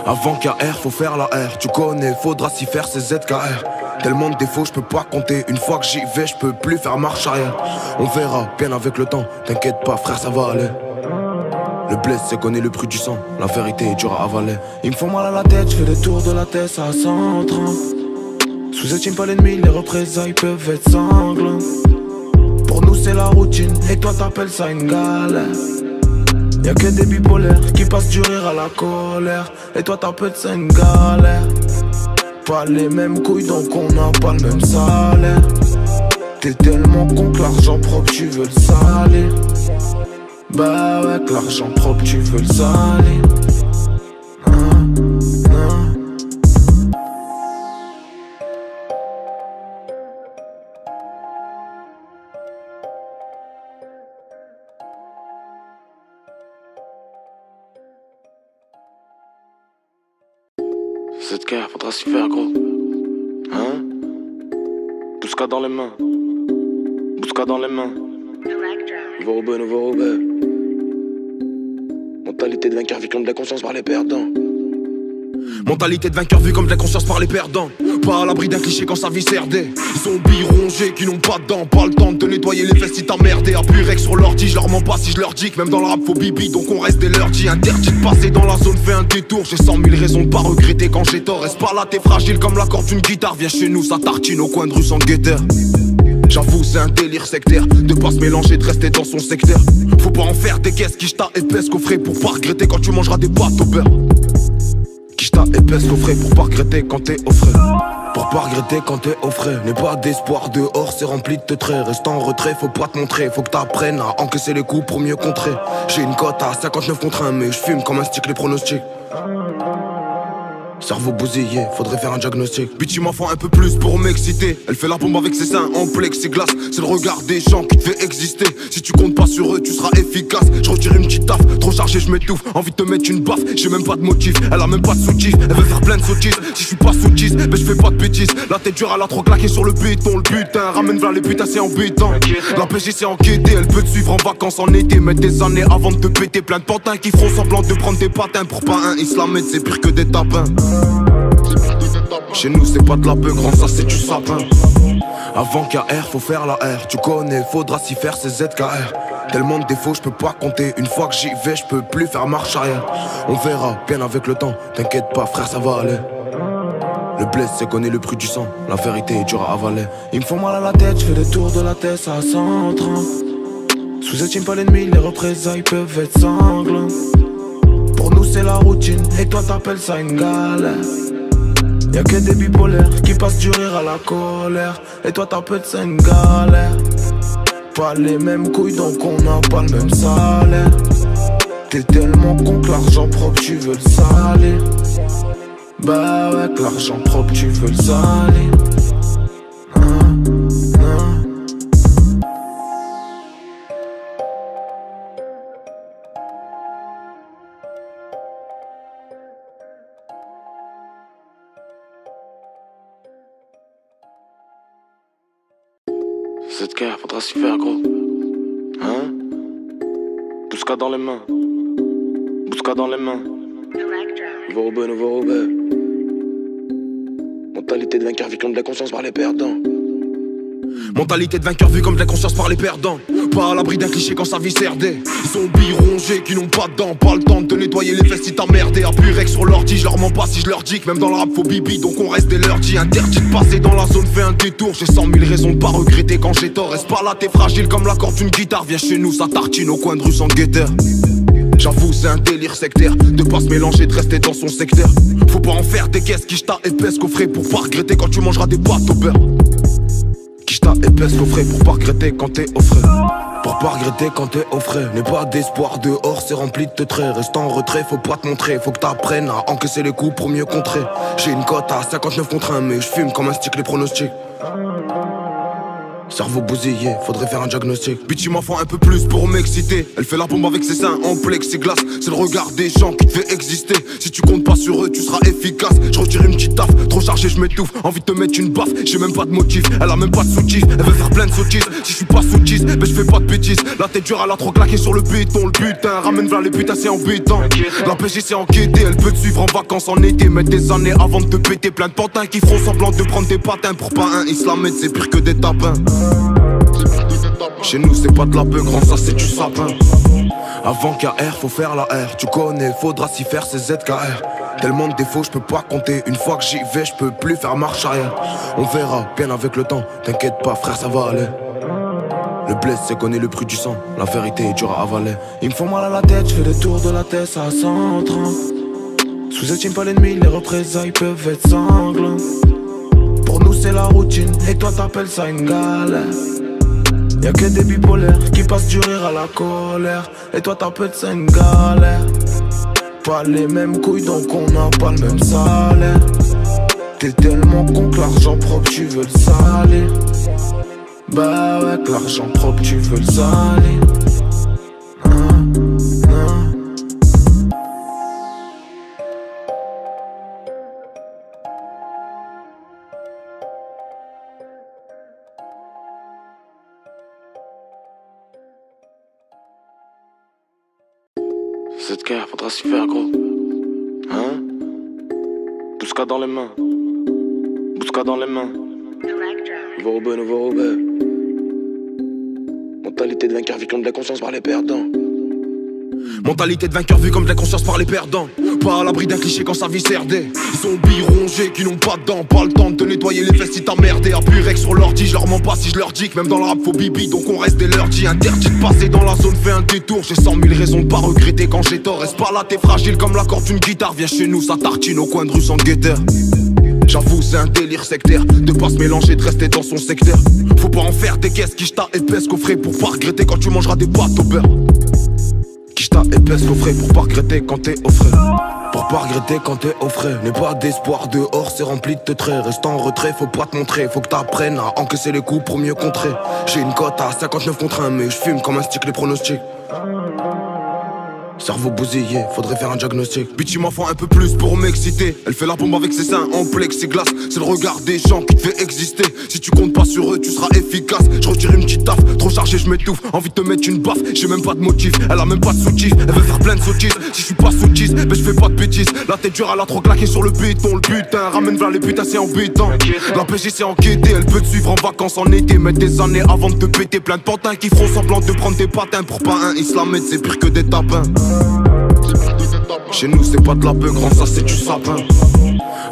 Avant KR faut faire la R, tu connais, faudra s'y faire c'est ZKR. Tellement de défauts je peux pas compter, une fois que j'y vais je peux plus faire marche arrière. On verra bien avec le temps, t'inquiète pas frère ça va aller. Le blesse c'est qu'on est le bruit du sang, la vérité est dure à avaler. Il me faut mal à la tête, je fais le tour de la tête à 130. Sous-estime pas l'ennemi, les représailles peuvent être sanglantes. Pour nous c'est la routine, et toi t'appelles ça une galère. Y'a que des bipolaires qui passent du rire à la colère. Et toi t'appelles ça une galère. Pas les mêmes couilles donc on n'a pas le même salaire. T'es tellement con que l'argent propre tu veux le salir. Bah ouais que l'argent propre tu veux le salir. Cette guerre, faudra s'y faire, gros. Hein? Bouska dans les mains. Bouska dans les mains. Nouveau Robert, nouveau Robert. Mentalité de vainqueur, vu comme de la conscience par les perdants. Mentalité de vainqueur vue comme de la conscience par les perdants. Pas à l'abri d'un cliché quand sa vie serdait. Zombies rongés qui n'ont pas de dents. Pas le temps de te nettoyer les fesses si t'as merdé. Appuie rec sur l'ordi, je leur mens pas si je leur dis que même dans le rap faut bibi. Donc on reste des leurs interdit de passer dans la zone, fais un détour. J'ai 100 000 raisons de pas regretter quand j'ai tort. Reste pas là, t'es fragile comme la corde d'une guitare. Viens chez nous, ça tartine au coin de rue sans guetteur. J'avoue c'est un délire sectaire de pas se mélanger, de rester dans son secteur. Faut pas en faire des caisses, quiche ta épaisse coffret pour pas regretter quand tu mangeras des pâtes au beurre. Quiche ta épaisse coffret pour pas regretter quand t'es au frais. Pour pas regretter quand t'es au frais. N'aie pas d'espoir dehors, c'est rempli de traits. Reste en retrait, faut pas te montrer. Faut que t'apprennes à encaisser les coups pour mieux contrer. J'ai une cote à 59 contre 1, mais je fume comme un stick les pronostics. Cerveau bousillé, faudrait faire un diagnostic. Bitch, il m'en faut un peu plus pour m'exciter. Elle fait la bombe avec ses seins en plexiglas. C'est le regard des gens qui te fait exister. Si tu comptes pas sur eux, tu seras efficace. Je retire une petite taf, trop chargé, je m'étouffe. Envie de te mettre une baffe, j'ai même pas de motif. Elle a même pas de sous-tif, elle veut faire plein de sottises. Si je suis pas sous-tif, mais je fais pas de bêtises. La tête dure, elle a trop claqué sur le béton. Le putain, ramène vers les putains, c'est embêtant. La PJ c'est enquêté, elle peut te suivre en vacances en été. Mettre des années avant de te péter. Plein de pantins qui feront semblant de prendre des patins. Pour pas un islamède, c'est pire que des tapins. Chez nous c'est pas de la peu grand, ça c'est du sapin. Avant KR faut faire la R, tu connais, faudra s'y faire c'est ZKR. Tellement de défauts je peux pas compter, une fois que j'y vais je peux plus faire marche arrière. On verra bien avec le temps, t'inquiète pas frère ça va aller. Le blesse c'est qu'on est le bruit du sang, la vérité est dure à avaler. Il me faut mal à la tête, je fais le tour de la tête à 130. Sous-estime pas l'ennemi, les représailles peuvent être sanglantes. Pour nous c'est la routine, et toi t'appelles ça une galère. Y'a que des bipolaires qui passent du rire à la colère. Et toi t'appelles ça une galère. Pas les mêmes couilles donc on n'a pas le même salaire. T'es tellement con que l'argent propre tu veux le salir. Bah ouais que l'argent propre tu veux le salir. Cette guerre, faudra s'y faire, gros. Hein? Bouska dans les mains. Bouska dans les mains. Nouveau Robert, nouveau Robert. Mentalité de vainqueur, vie comme de la conscience par les perdants. Mentalité de vainqueur vue comme de la conscience par les perdants. Pas à l'abri d'un cliché quand sa vie serdait. Zombies rongés qui n'ont pas de dents. Pas le temps de nettoyer les fesses si t'as merdé. Appuie rec sur l'ordi, je leur mens pas si je leur dis que même dans le rap faut bibi. Donc on reste des lurdies. Interdit de passer dans la zone, fais un détour. J'ai 100 000 raisons de pas regretter quand j'ai tort. Reste pas là, t'es fragile comme la corde d'une guitare. Viens chez nous, ça tartine au coin de rue sans guetteur. J'avoue c'est un délire sectaire de pas se mélanger, de rester dans son secteur. Faut pas en faire des caisses, quicheta épaisse coffret pour pas regretter quand tu mangeras des pâtes au beurre. Quicheta épaisse coffret pour pas regretter quand t'es au frais. Pour pas regretter quand t'es au frais. N'aie pas d'espoir dehors, c'est rempli de traits. Reste en retrait, faut pas te montrer. Faut que t'apprennes à encaisser les coups pour mieux contrer. J'ai une cote à 59 contre 1 mais je fume comme un stick les pronostics. Cerveau bousillé, faudrait faire un diagnostic. Bitch, il m'en faut un peu plus pour m'exciter. Elle fait la bombe avec ses seins en plexiglas. C'est le regard des gens qui te fait exister. Si tu comptes pas sur eux, tu seras efficace. Je retire une petite taf, trop chargé, je m'étouffe. Envie de te mettre une baffe, j'ai même pas de motif. Elle a même pas de soutif, elle veut faire plein de sottises. Si je suis pas soutise, mais je fais pas de bêtises. La tête dure, elle a trop claqué sur le béton. Le putain, ramène vers les putains, c'est embêtant. La PG c'est enquêté, elle peut te suivre en vacances en été. Mettre des années avant de te péter. Plein de pantins qui feront semblant de prendre des patins. Pour pas un islamède, c'est pire que des tapins. Chez nous c'est pas de la beuh, grand ça c'est du sapin. Avant KR faut faire la R. Tu connais, faudra s'y faire c'est ZKR. Tellement de défauts je peux pas compter. Une fois que j'y vais je peux plus faire marche arrière. On verra bien avec le temps. T'inquiète pas frère ça va aller. Le blesse c'est connaît le prix du sang. La vérité est dure à avaler. Ils me font mal à la tête, je fais le tour de la tête à 130. Sous-estime pas l'ennemi, les représailles peuvent être sanglants. Pour nous c'est la routine, et toi t'appelles ça une galère. Y'a que des bipolaires qui passent du rire à la colère. Et toi t'appelles ça une galère. Pas les mêmes couilles donc on n'a pas le même salaire. T'es tellement con que l'argent propre tu veux le salir. Bah ouais que l'argent propre tu veux le salir. Cette guerre, faudra s'y faire, gros. Hein? Bouska dans les mains. Bouska dans les mains. Nouveau Robert, nouveau Robert. Mentalité de vainqueur, vie comme de la conscience par les perdants. Mentalité de vainqueur vue comme de la conscience par les perdants. Pas à l'abri d'un cliché quand sa vie serdait. Zombies rongés qui n'ont pas de dents. Pas le temps de te nettoyer les fesses si t'as merdé. Appuie rec sur l'ordi, je leur mens pas si je leur dis que même dans le rap faut bibi. Donc on reste des lurdies. Interdit de passer dans la zone, fais un détour. J'ai 100 000 raisons de pas regretter quand j'ai tort. Reste pas là, t'es fragile comme la corde d'une guitare. Viens chez nous, ça tartine au coin de rue sans guetteur. J'avoue c'est un délire sectaire de pas se mélanger, de rester dans son secteur. Faut pas en faire des caisses, quicheta épaisse coffret pour pas regretter quand tu mangeras des pâtes au beurre. Quicheta épaisse coffret pour pas regretter quand t'es au frais. Pour pas regretter quand t'es au frais. N'aie pas d'espoir dehors, c'est rempli de traits. Reste en retrait, faut pas te montrer. Faut que t'apprennes à encaisser les coups pour mieux contrer. J'ai une cote à 59 contre 1 mais je fume comme un stick les pronostics. Cerveau bousillé, faudrait faire un diagnostic. Bitch, il m'en faut un peu plus pour m'exciter. Elle fait la bombe avec ses seins en plexiglas. C'est le regard des gens qui te fait exister. Si tu comptes pas sur eux, tu seras efficace. Je retire une petite taf, trop chargé, je m'étouffe. Envie de te mettre une baffe, j'ai même pas de motif. Elle a même pas de soutif, elle veut faire plein de sottises. Si je suis pas soutise, mais je fais pas de bêtises. La tête dure, elle a trop claqué sur le béton. Le putain, ramène vers les putains, c'est embêtant. La PG c'est enquêté, elle peut te suivre en vacances en été. Mettre des années avant de te péter. Plein de pantins qui feront semblant de prendre des patins. Pour pas un islamède, c'est pire que des tapins. Chez nous c'est pas de la beuh, grand ça c'est du sapin.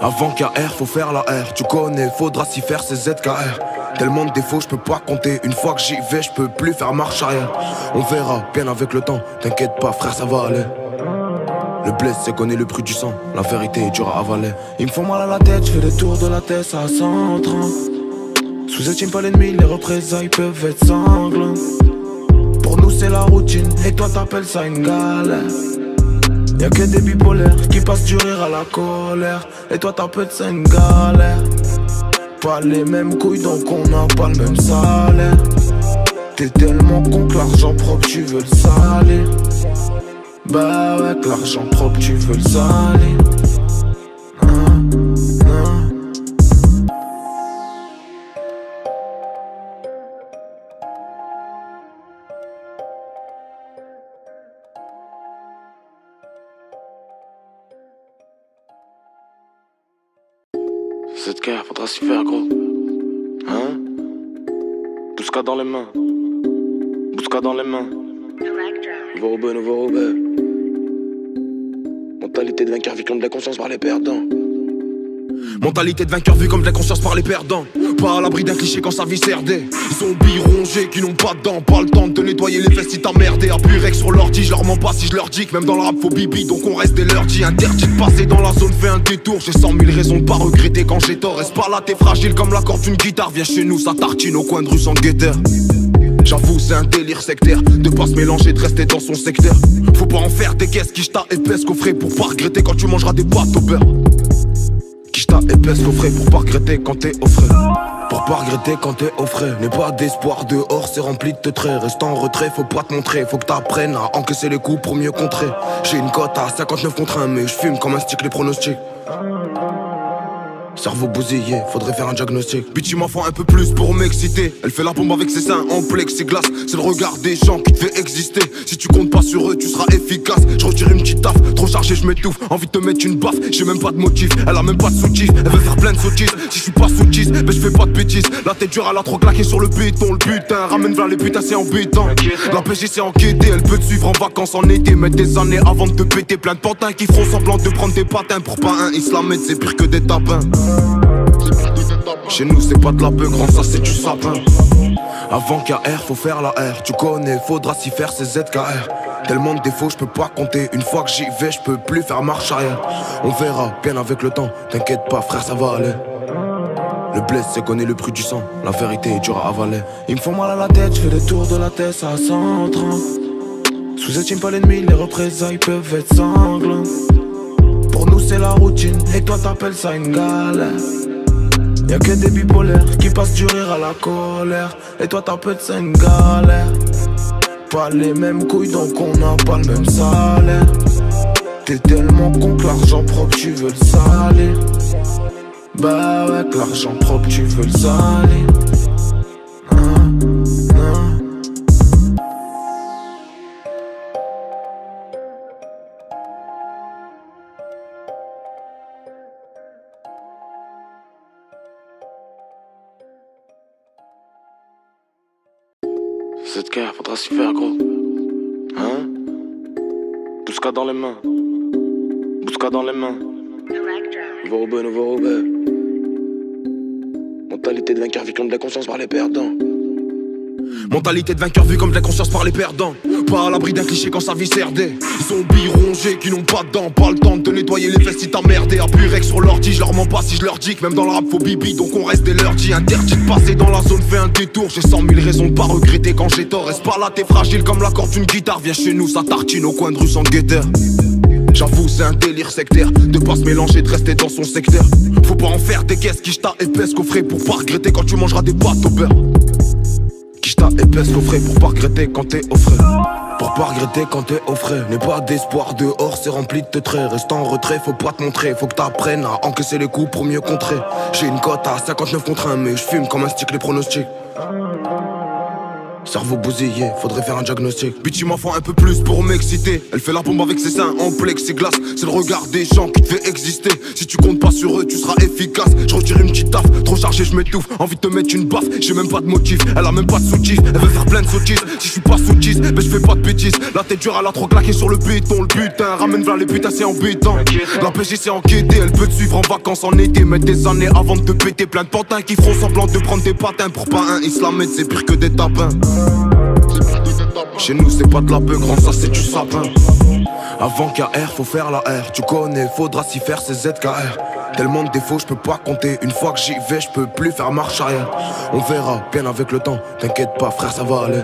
Avant KR faut faire la R. Tu connais, faudra s'y faire c'est ZKR. Tellement de défauts je peux pas compter. Une fois que j'y vais je peux plus faire marche arrière. On verra bien avec le temps. T'inquiète pas frère ça va aller. Le blesse c'est connaît le prix du sang. La vérité est dure à avaler. Ils me font mal à la tête, je fais le tour de la tête à 130. Sous-estime pas l'ennemi, les représailles peuvent être sanglants. Pour nous c'est la routine, et toi t'appelles ça une galère. Y'a que des bipolaires qui passent du rire à la colère. Et toi t'appelles ça une galère. Pas les mêmes couilles donc on n'a pas le même salaire. T'es tellement con que l'argent propre tu veux le salir. Bah ouais que l'argent propre tu veux le salir. Cette guerre, faudra s'y faire, gros. Hein? Bousca dans les mains. Bousca dans les mains. Nouveau Roubaix, nouveau Roubaix. Mentalité de vainqueur, vie comme de la conscience par les perdants. Mentalité de vainqueur vue comme de la conscience par les perdants. Pas à l'abri d'un cliché quand sa vie serdait. Zombies rongés qui n'ont pas de dents. Pas le temps de te nettoyer les fesses si t'as merdé. Appuie rec sur l'ordi, je leur mens pas si je leur dis que même dans le rap faut bibi. Donc on reste des leur dit. Interdit de passer dans la zone, fais un détour. J'ai 100 000 raisons de pas regretter quand j'ai tort. Reste pas là, t'es fragile comme la corde d'une guitare. Viens chez nous, ça tartine au coin de rue sans guetteur. J'avoue c'est un délire sectaire de pas se mélanger, de rester dans son secteur. Faut pas en faire des caisses, quicheta épaisse coffret pour pas regretter quand tu mangeras des pâtes au beurre. Quicheta épaisse coffret pour pas regretter quand t'es au frais. Pour pas regretter quand t'es au frais. N'aie pas d'espoir dehors, c'est rempli de traits. Reste en retrait, faut pas te montrer. Faut que t'apprennes à encaisser les coups pour mieux contrer. J'ai une cote à 59 contre 1 mais je fume comme un stick les pronostics. Cerveau bousillé, faudrait faire un diagnostic. Bitch, il m'en faut un peu plus pour m'exciter. Elle fait la bombe avec ses seins en plexiglas. C'est le regard des gens qui te fait exister. Si tu comptes pas sur eux, tu seras efficace. Je retire une petite taf, trop chargé, je m'étouffe. Envie de te mettre une baffe, j'ai même pas de motif. Elle a même pas de soutif, elle veut faire plein de sottises. Si je suis pas soutise, ben je fais pas de bêtises. La tête dure, elle a trop claqué sur le béton. Le putain, ramène vers les putains, c'est embêtant. La PG c'est enquêté, elle peut te suivre en vacances en été. Mettre des années avant de te péter. Plein de pantins qui feront semblant de prendre des patins. Pour pas un islamètre, c'est pire que des tapins. Chez nous c'est pas de la peu grand, ça c'est du sapin. Avant KR faut faire la R, tu connais, faudra s'y faire c'est ZKR. Tellement de défauts je peux pas compter, une fois que j'y vais je peux plus faire marche arrière. On verra bien avec le temps, t'inquiète pas frère ça va aller. Le blessé connaît le prix du sang, la vérité est dure à avaler. Ils me font mal à la tête, je fais des tours de la tête à 130. Sous-estime pas l'ennemi, les représailles peuvent être sanglantes. Pour nous c'est la routine, et toi t'appelles ça une galère. Y'a que des bipolaires qui passent du rire à la colère. Et toi t'appelles ça une galère. Pas les mêmes couilles donc on n'a pas le même salaire. T'es tellement con que l'argent propre tu veux le salir. Bah ouais que l'argent propre tu veux le salir. Cette guerre, faudra s'y faire, gros. Hein? Bousca dans les mains. Bousca dans les mains. Nouveau Roubaix, nouveau Roubaix. Mentalité de vainqueur, vie comme de la conscience par les perdants. Mentalité de vainqueur vue comme de la conscience par les perdants. Pas à l'abri d'un cliché quand sa vie serdait. Zombies rongés qui n'ont pas de dents. Pas le temps de te nettoyer les fesses si t'as merdé. Appuie rec sur l'ordi, je leur mens pas si je leur dis que même dans le rap faut bibi. Donc on reste des leur dit. Interdit de passer dans la zone, fais un détour. J'ai 100 000 raisons de pas regretter quand j'ai tort. Reste pas là, t'es fragile comme la corde d'une guitare. Viens chez nous, ça tartine au coin de rue sans guetteur. J'avoue c'est un délire sectaire de pas se mélanger, de rester dans son secteur. Faut pas en faire des caisses, quicheta épaisse coffret pour pas regretter quand tu mangeras des pâtes au beurre. Quicheta épaisse coffret pour pas regretter quand t'es au frais. Pour pas regretter quand t'es au frais. N'aie pas d'espoir dehors, c'est rempli de traits. Reste en retrait, faut pas te montrer. Faut que t'apprennes à encaisser les coups pour mieux contrer. J'ai une cote à 59 contre 1 mais je fume comme un stick les pronostics. Cerveau bousillé, faudrait faire un diagnostic. Bitch, il m'en faut un peu plus pour m'exciter. Elle fait la bombe avec ses seins en plexiglas. C'est le regard des gens qui te fait exister. Si tu comptes pas sur eux, tu seras efficace. Je retire une petite taf, trop chargé, je m'étouffe. Envie de te mettre une baffe, j'ai même pas de motif. Elle a même pas de soutif, elle veut faire plein de sottises. Si je suis pas soutise, ben je fais pas de bêtises. La tête dure, elle a trop claqué sur le béton. Le putain, ramène vers les putains, c'est embêtant. La PG c'est enquêté, elle peut te suivre en vacances en été. Mettre des années avant de te péter. Plein de pantins qui feront semblant de prendre des patins. Pour pas un islamètre, c'est pire que des tapins. Chez nous c'est pas de la peu grand, ça c'est du sapin. Avant KR faut faire la R, tu connais, faudra s'y faire c'est ZKR. Tellement de défauts je peux pas compter, une fois que j'y vais je peux plus faire marche arrière. On verra bien avec le temps, t'inquiète pas frère ça va aller.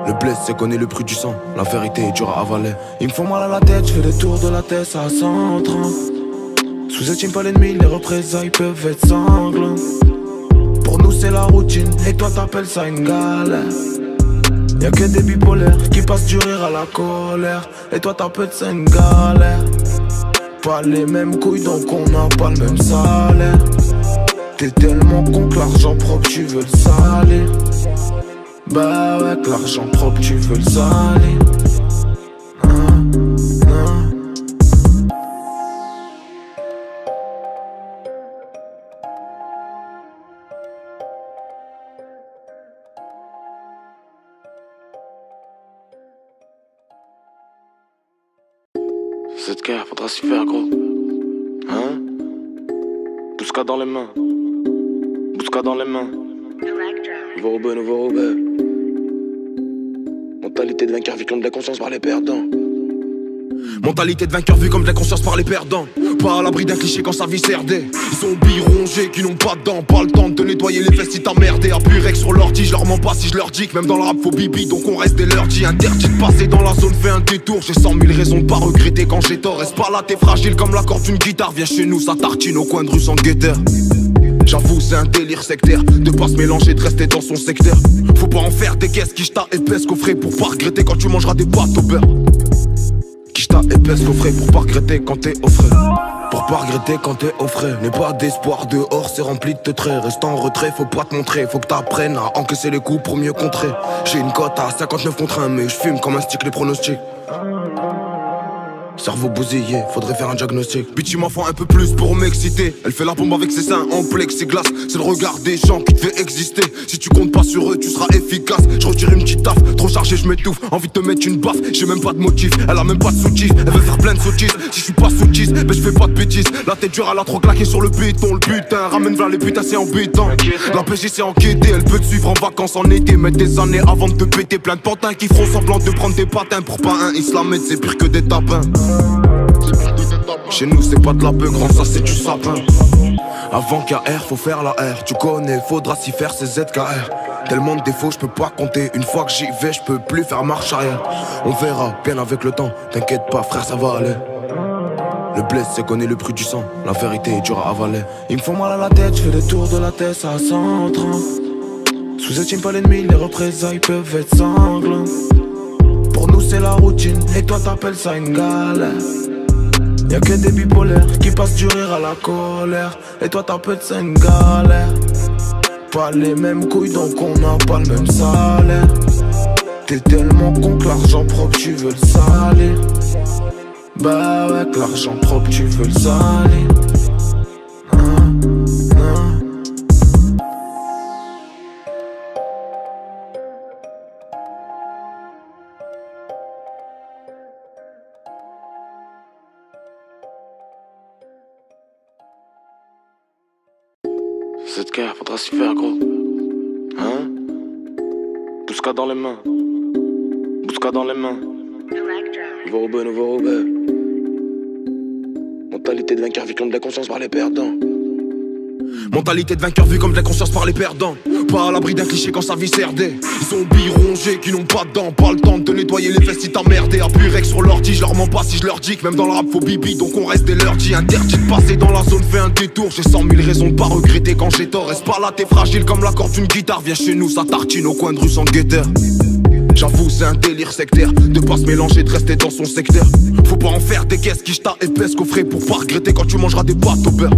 Le blessé connaît le prix du sang, la vérité est dure à avaler. Ils me font mal à la tête, je fais des tours de la tête à 130. Sous-estime pas l'ennemi, les représailles peuvent être sanglantes. Pour nous c'est la routine, et toi t'appelles ça une galère. Y'a que des bipolaires qui passent du rire à la colère. Et toi t'appelles ça une galère. Pas les mêmes couilles donc on n'a pas le même salaire. T'es tellement con que l'argent propre tu veux le salir. Bah ouais que l'argent propre tu veux le salir. Cette guerre, faudra s'y faire, gros. Hein? Bousca dans les mains. Bousca dans les mains. Nouveau Roubaix, nouveau Roubaix. Mentalité de vainqueur, vie comme de la conscience par les perdants. Mentalité de vainqueur vue comme de la conscience par les perdants. Pas à l'abri d'un cliché quand sa vie serdait. Zombies rongés qui n'ont pas de dents. Pas le temps de te nettoyer les fesses si t'as merdé. Appuie rec sur l'ordi, je leur mens pas si je leur dis que même dans le rap faut bibi. Donc on reste des leurs dit. Interdit de passer dans la zone, fais un détour. J'ai 100 000 raisons de pas regretter quand j'ai tort. Reste pas là, t'es fragile comme la corde d'une guitare. Viens chez nous, ça tartine au coin de rue sans guetteur. J'avoue c'est un délire sectaire de pas se mélanger, de rester dans son secteur. Faut pas en faire des caisses, quicheta épaisse coffret pour pas regretter quand tu mangeras des pâtes au beurre. Quicheta épaisse coffret pour pas regretter quand t'es au frais. Pour pas regretter quand t'es au frais. N'aie pas d'espoir dehors, c'est rempli de traits. Reste en retrait, faut pas te montrer. Faut que t'apprennes à encaisser les coups pour mieux contrer. J'ai une cote à 59 contre 1 mais je fume comme un stick les pronostics. Cerveau bousillé, faudrait faire un diagnostic. Bitch, il m'en faut un peu plus pour m'exciter. Elle fait la bombe avec ses seins en plexiglas. C'est le regard des gens qui te fait exister. Si tu comptes pas sur eux, tu seras efficace. Je retire une petite taf, trop chargé, je m'étouffe. Envie de te mettre une baffe, j'ai même pas de motif. Elle a même pas de sous-tif, elle veut faire plein de sottises. Si je suis pas sous-tisse, ben je fais pas de bêtises. La tête dure, elle a trop claqué sur le béton. Le putain, ramène vers les putains, c'est embêtant. La PG c'est enquêté, elle peut te suivre en vacances en été. Mettre des années avant de te péter. Plein de pantins qui feront semblant de prendre tes patins. Pour pas un islamède, c'est pire que des tapins. Chez nous c'est pas de la beuh, grand ça c'est du sapin. Avant KR faut faire la R, tu connais, faudra s'y faire c'est ZKR. Tellement de défauts je peux pas compter, une fois que j'y vais je peux plus faire marche arrière. On verra bien avec le temps, t'inquiète pas frère ça va aller. Le blesse c'est connaît le prix du sang, la vérité est dure à avaler. Il me faut mal à la tête, je fais des tours de la tête à 130. Sous-estime pas l'ennemi, les représailles peuvent être sanglantes. Pour nous c'est la routine, et toi t'appelles ça une galère. Y'a que des bipolaires qui passent du rire à la colère. Et toi t'appelles ça une galère. Pas les mêmes couilles donc on n'a pas le même salaire. T'es tellement con que l'argent propre tu veux le salir. Bah ouais que l'argent propre tu veux le salir. Cette guerre, faudra s'y faire, gros. Hein? Bousca dans les mains. Bousca dans les mains. Nouveau Roubaix, nouveau Roubaix. Mentalité de vainqueur, vie comme de la conscience par les perdants. Mentalité de vainqueur vue comme de la conscience par les perdants. Pas à l'abri d'un cliché quand sa vie serdait. Zombies rongés qui n'ont pas de dents. Pas le temps de te nettoyer les fesses si t'as merdé. Appuie rec sur l'ordi, je leur mens pas si je leur dis que même dans le rap faut bibi. Donc on reste des leurs dit. Interdit de passer dans la zone, fais un détour. J'ai 100 000 raisons de pas regretter quand j'ai tort. Reste pas là, t'es fragile comme la corde d'une guitare. Viens chez nous, ça tartine au coin de rue sans guetteur. J'avoue c'est un délire sectaire de pas se mélanger, de rester dans son secteur. Faut pas en faire des caisses, quicheta épaisse coffret pour pas regretter quand tu mangeras des pâtes au beurre.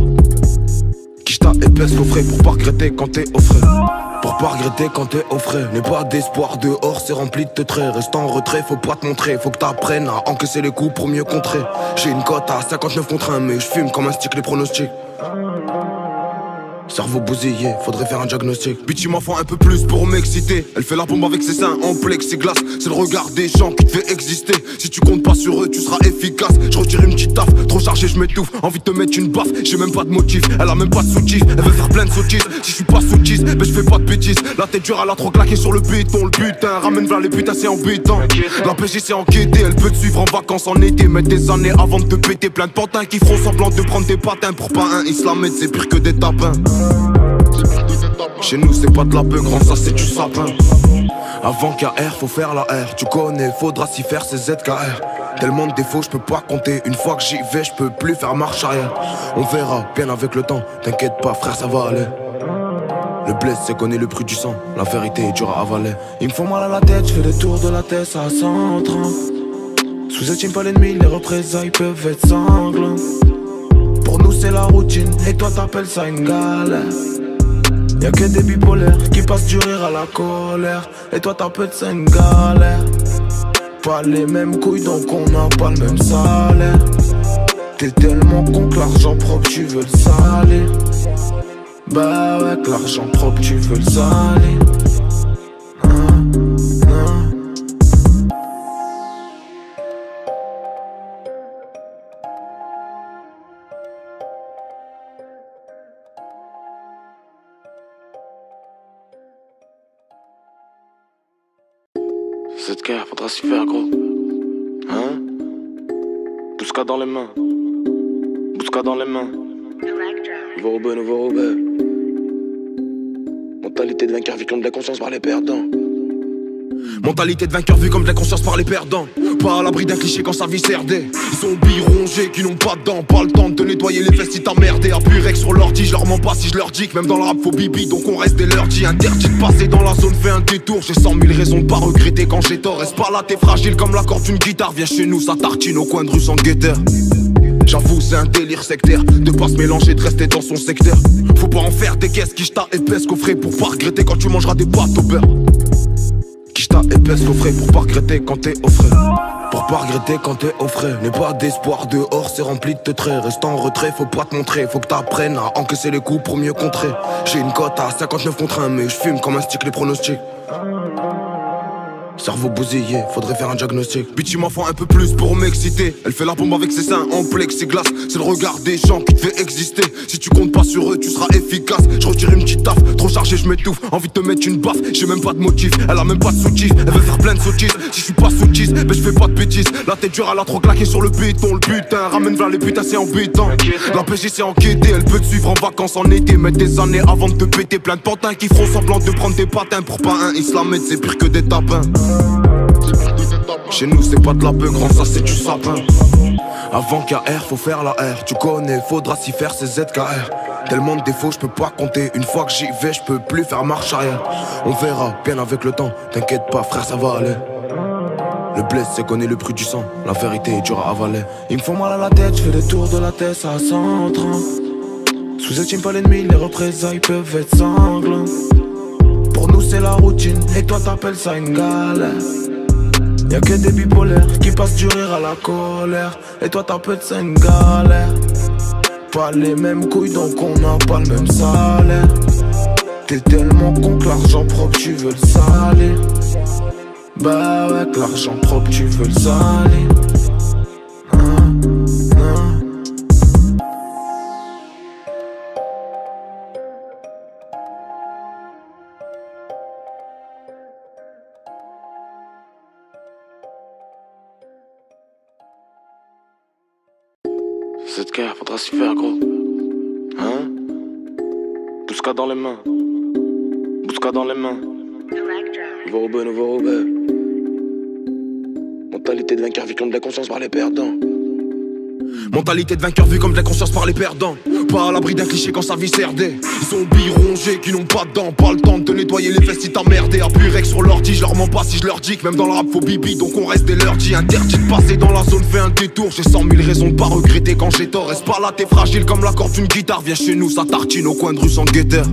Quicheta épaisse coffret pour pas regretter quand t'es au frais. Pour pas regretter quand t'es au frais. N'aie pas d'espoir dehors, c'est rempli de traits. Reste en retrait, faut pas te montrer. Faut que t'apprennes à encaisser les coups pour mieux contrer. J'ai une cote à 59 contre 1 mais je fume comme un stick les pronostics. Cerveau bousillé, faudrait faire un diagnostic. Bitch, il m'en faut un peu plus pour m'exciter. Elle fait la bombe avec ses seins en plexiglas. C'est le regard des gens qui te fait exister. Si tu comptes pas sur eux, tu seras efficace. Je retire une petite taf, trop chargé, je m'étouffe. Envie de te mettre une baffe, j'ai même pas de motif. Elle a même pas de sous-tif, elle veut faire plein de sottises. Si je suis pas sous-tisse, ben je fais pas de bêtises. La tête dure, elle a trop claqué sur le béton. Le putain, ramène vers les putains, c'est embêtant. La PG c'est enquêté, elle peut te suivre en vacances en été. Mettre des années avant de te péter. Plein de pantins qui feront semblant de prendre tes patins. Pour pas un islamède, c'est pire que des tapins. Chez nous c'est pas de la beuh, grand ça c'est du sapin. Avant KR faut faire la R, tu connais, faudra s'y faire c'est ZKR. Tellement de défauts je peux pas compter, une fois que j'y vais je peux plus faire marche arrière. On verra bien avec le temps, t'inquiète pas frère ça va aller. Le blesse c'est connaît le prix du sang, la vérité est dure à avaler. Il me faut mal à la tête, je fais des tours de la tête à 130. Sous-estime pas l'ennemi, les représailles peuvent être sanglantes. Pour nous c'est la routine, et toi t'appelles ça une galère. Y'a que des bipolaires qui passent du rire à la colère. Et toi t'appelles ça une galère. Pas les mêmes couilles donc on n'a pas le même salaire. T'es tellement con que l'argent propre tu veux le salir. Bah ouais que l'argent propre tu veux le salir. Cette guerre, faudra s'y faire, gros. Hein? Bousca dans les mains. Bousca dans les mains. Nouveau Robert, nouveau Robert. Mentalité de vainqueur, vie comme de la conscience par les perdants. Mentalité de vainqueur vue comme de la conscience par les perdants. Pas à l'abri d'un cliché quand sa vie serdait. Zombies rongés qui n'ont pas de dents. Pas le temps de te nettoyer les fesses si t'as merdé. Appuie rec sur l'ordi, je leur mens pas si je leur dis que même dans le rap faut bibi. Donc on reste des lundis. Interdit de passer dans la zone, fais un détour. J'ai 100 000 raisons de pas regretter quand j'ai tort. Reste pas là, t'es fragile comme la corde d'une guitare. Viens chez nous, ça tartine au coin de rue sans guetteur. J'avoue c'est un délire sectaire de pas se mélanger, de rester dans son secteur. Faut pas en faire des caisses, quicheta épaisse coffret pour pas regretter quand tu mangeras des pâtes au beurre. Quicheta épaisse coffret pour pas regretter quand t'es au frais. Pour pas regretter quand t'es au frais. N'aie pas d'espoir dehors, c'est rempli de traits. Reste en retrait, faut pas te montrer. Faut que t'apprennes à encaisser les coups pour mieux contrer. J'ai une cote à 59 contre 1 mais je fume comme un stick les pronostics. Cerveau bousillé, faudrait faire un diagnostic. Bitch m'en faut un peu plus pour m'exciter. Elle fait la bombe avec ses seins en plexiglas. C'est le regard des gens qui te fait exister. Si tu comptes pas sur eux, tu seras efficace. Je retire une petite taf, trop chargé, je m'étouffe. Envie de te mettre une baffe, j'ai même pas de motif. Elle a même pas de soutif, elle veut faire plein de sottises. Si je suis pas soutise, ben je fais pas de bêtises. La tête dure, elle a trop claqué sur le béton. Le butin, ramène vers les putains, c'est embêtant. La PJ c'est enquêté, elle peut te suivre en vacances en été. Mettre des années avant de te péter. Plein de pantins qui feront semblant de prendre des patins. Pour pas un islamètre, c'est pire que des tapins. Chez nous c'est pas de la beuh, grand ça c'est du sapin. Avant KR faut faire la R, tu connais, faudra s'y faire c'est ZKR. Tellement de défauts je peux pas compter, une fois que j'y vais je peux plus faire marche arrière. On verra bien avec le temps, t'inquiète pas frère ça va aller. Le blesse c'est connaît le prix du sang, la vérité est dure à avaler. Il me faut mal à la tête, je fais des tours de la tête à 130. Sous-estime pas l'ennemi, les représailles peuvent être sanglantes. Pour nous c'est la routine, et toi t'appelles ça une galère. Y'a que des bipolaires qui passent du rire à la colère. Et toi t'appelles ça une galère. Pas les mêmes couilles donc on n'a pas le même salaire. T'es tellement con que l'argent propre tu veux le salir. Bah ouais que l'argent propre tu veux le salir. Cette guerre, faudra s'y faire, gros. Hein? Bousca dans les mains. Bousca dans les mains. Nouveau Robert, nouveau Robert. Mentalité de vainqueur, vie comme de la conscience par les perdants. Mentalité de vainqueur vue comme de la conscience par les perdants. Pas à l'abri d'un cliché quand sa vie serdait. Zombies rongés qui n'ont pas de dents. Pas le temps de te nettoyer les fesses si t'as merdé. Appuie rec sur l'ordi, je leur mens pas si je leur dis que même dans le rap faut bibi. Donc on reste des lundis. Interdit de passer dans la zone, fais un détour. J'ai 100 000 raisons de pas regretter quand j'ai tort. Reste pas là, t'es fragile comme la corde d'une guitare. Viens chez nous, ça tartine au coin de rue sans guetteur.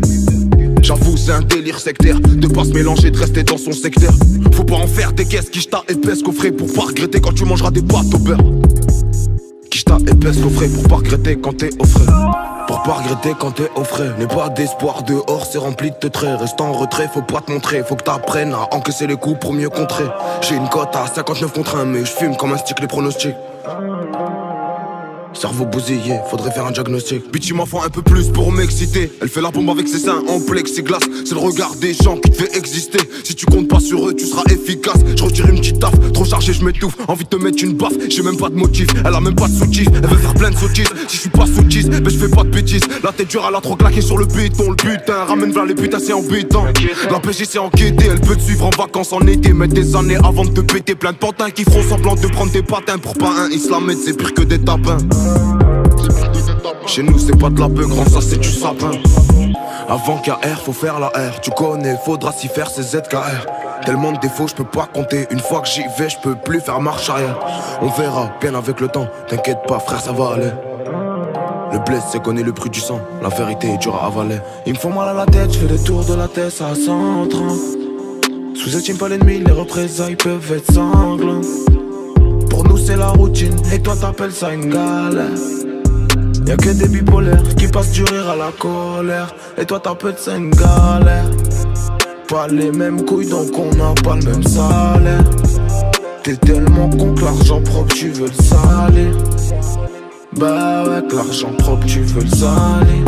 J'avoue c'est un délire sectaire de pas se mélanger, de rester dans son secteur. Faut pas en faire des caisses, quicheta épaisse coffret pour pas regretter quand tu mangeras des pâtes au beurre. Quicheta épaisse coffret pour pas regretter quand t'es au frais. Pour pas regretter quand t'es au frais. N'aie pas d'espoir dehors, c'est rempli de traits. Reste en retrait, faut pas te montrer. Faut que t'apprennes à encaisser les coups pour mieux contrer. J'ai une cote à 59 contre 1 mais je fume comme un stick les pronostics. Cerveau bousillé, faudrait faire un diagnostic. Bitch m'en faut un peu plus pour m'exciter. Elle fait la bombe avec ses seins en plexiglas. C'est le regard des gens qui te fait exister. Si tu comptes pas sur eux, tu seras efficace. Je retire une petite taf, trop chargé, je m'étouffe. Envie de te mettre une baffe, j'ai même pas de motif. Elle a même pas de soutif, elle veut faire plein de sottises. Si je suis pas soutise, ben je fais pas de bêtises. La tête dure, elle a trop claqué sur le béton. Le butin, ramène vers les putains, c'est embêtant. La PJ c'est enquêté, elle peut te suivre en vacances en été. Mettre des années avant de te péter. Plein de pantins qui feront semblant de prendre des patins. Pour pas un islamètre, c'est pire que des tapins. Chez nous c'est pas de la beuh, grand ça c'est du sapin. Avant KR faut faire la R, tu connais, faudra s'y faire c'est ZKR. Tellement de défauts je peux pas compter, une fois que j'y vais je peux plus faire marche arrière. On verra bien avec le temps, t'inquiète pas frère ça va aller. Le blesse c'est connaît le prix du sang, la vérité est dure à avaler. Il me faut mal à la tête, je fais des tours de la tête à 130. Sous-estime pas l'ennemi, les représailles peuvent être sanglantes. Pour nous c'est la routine, et toi t'appelles ça une galère. Y'a que des bipolaires qui passent du rire à la colère. Et toi t'appelles ça une galère. Pas les mêmes couilles donc on n'a pas le même salaire. T'es tellement con que l'argent propre tu veux le salir. Bah ouais que l'argent propre tu veux le salir.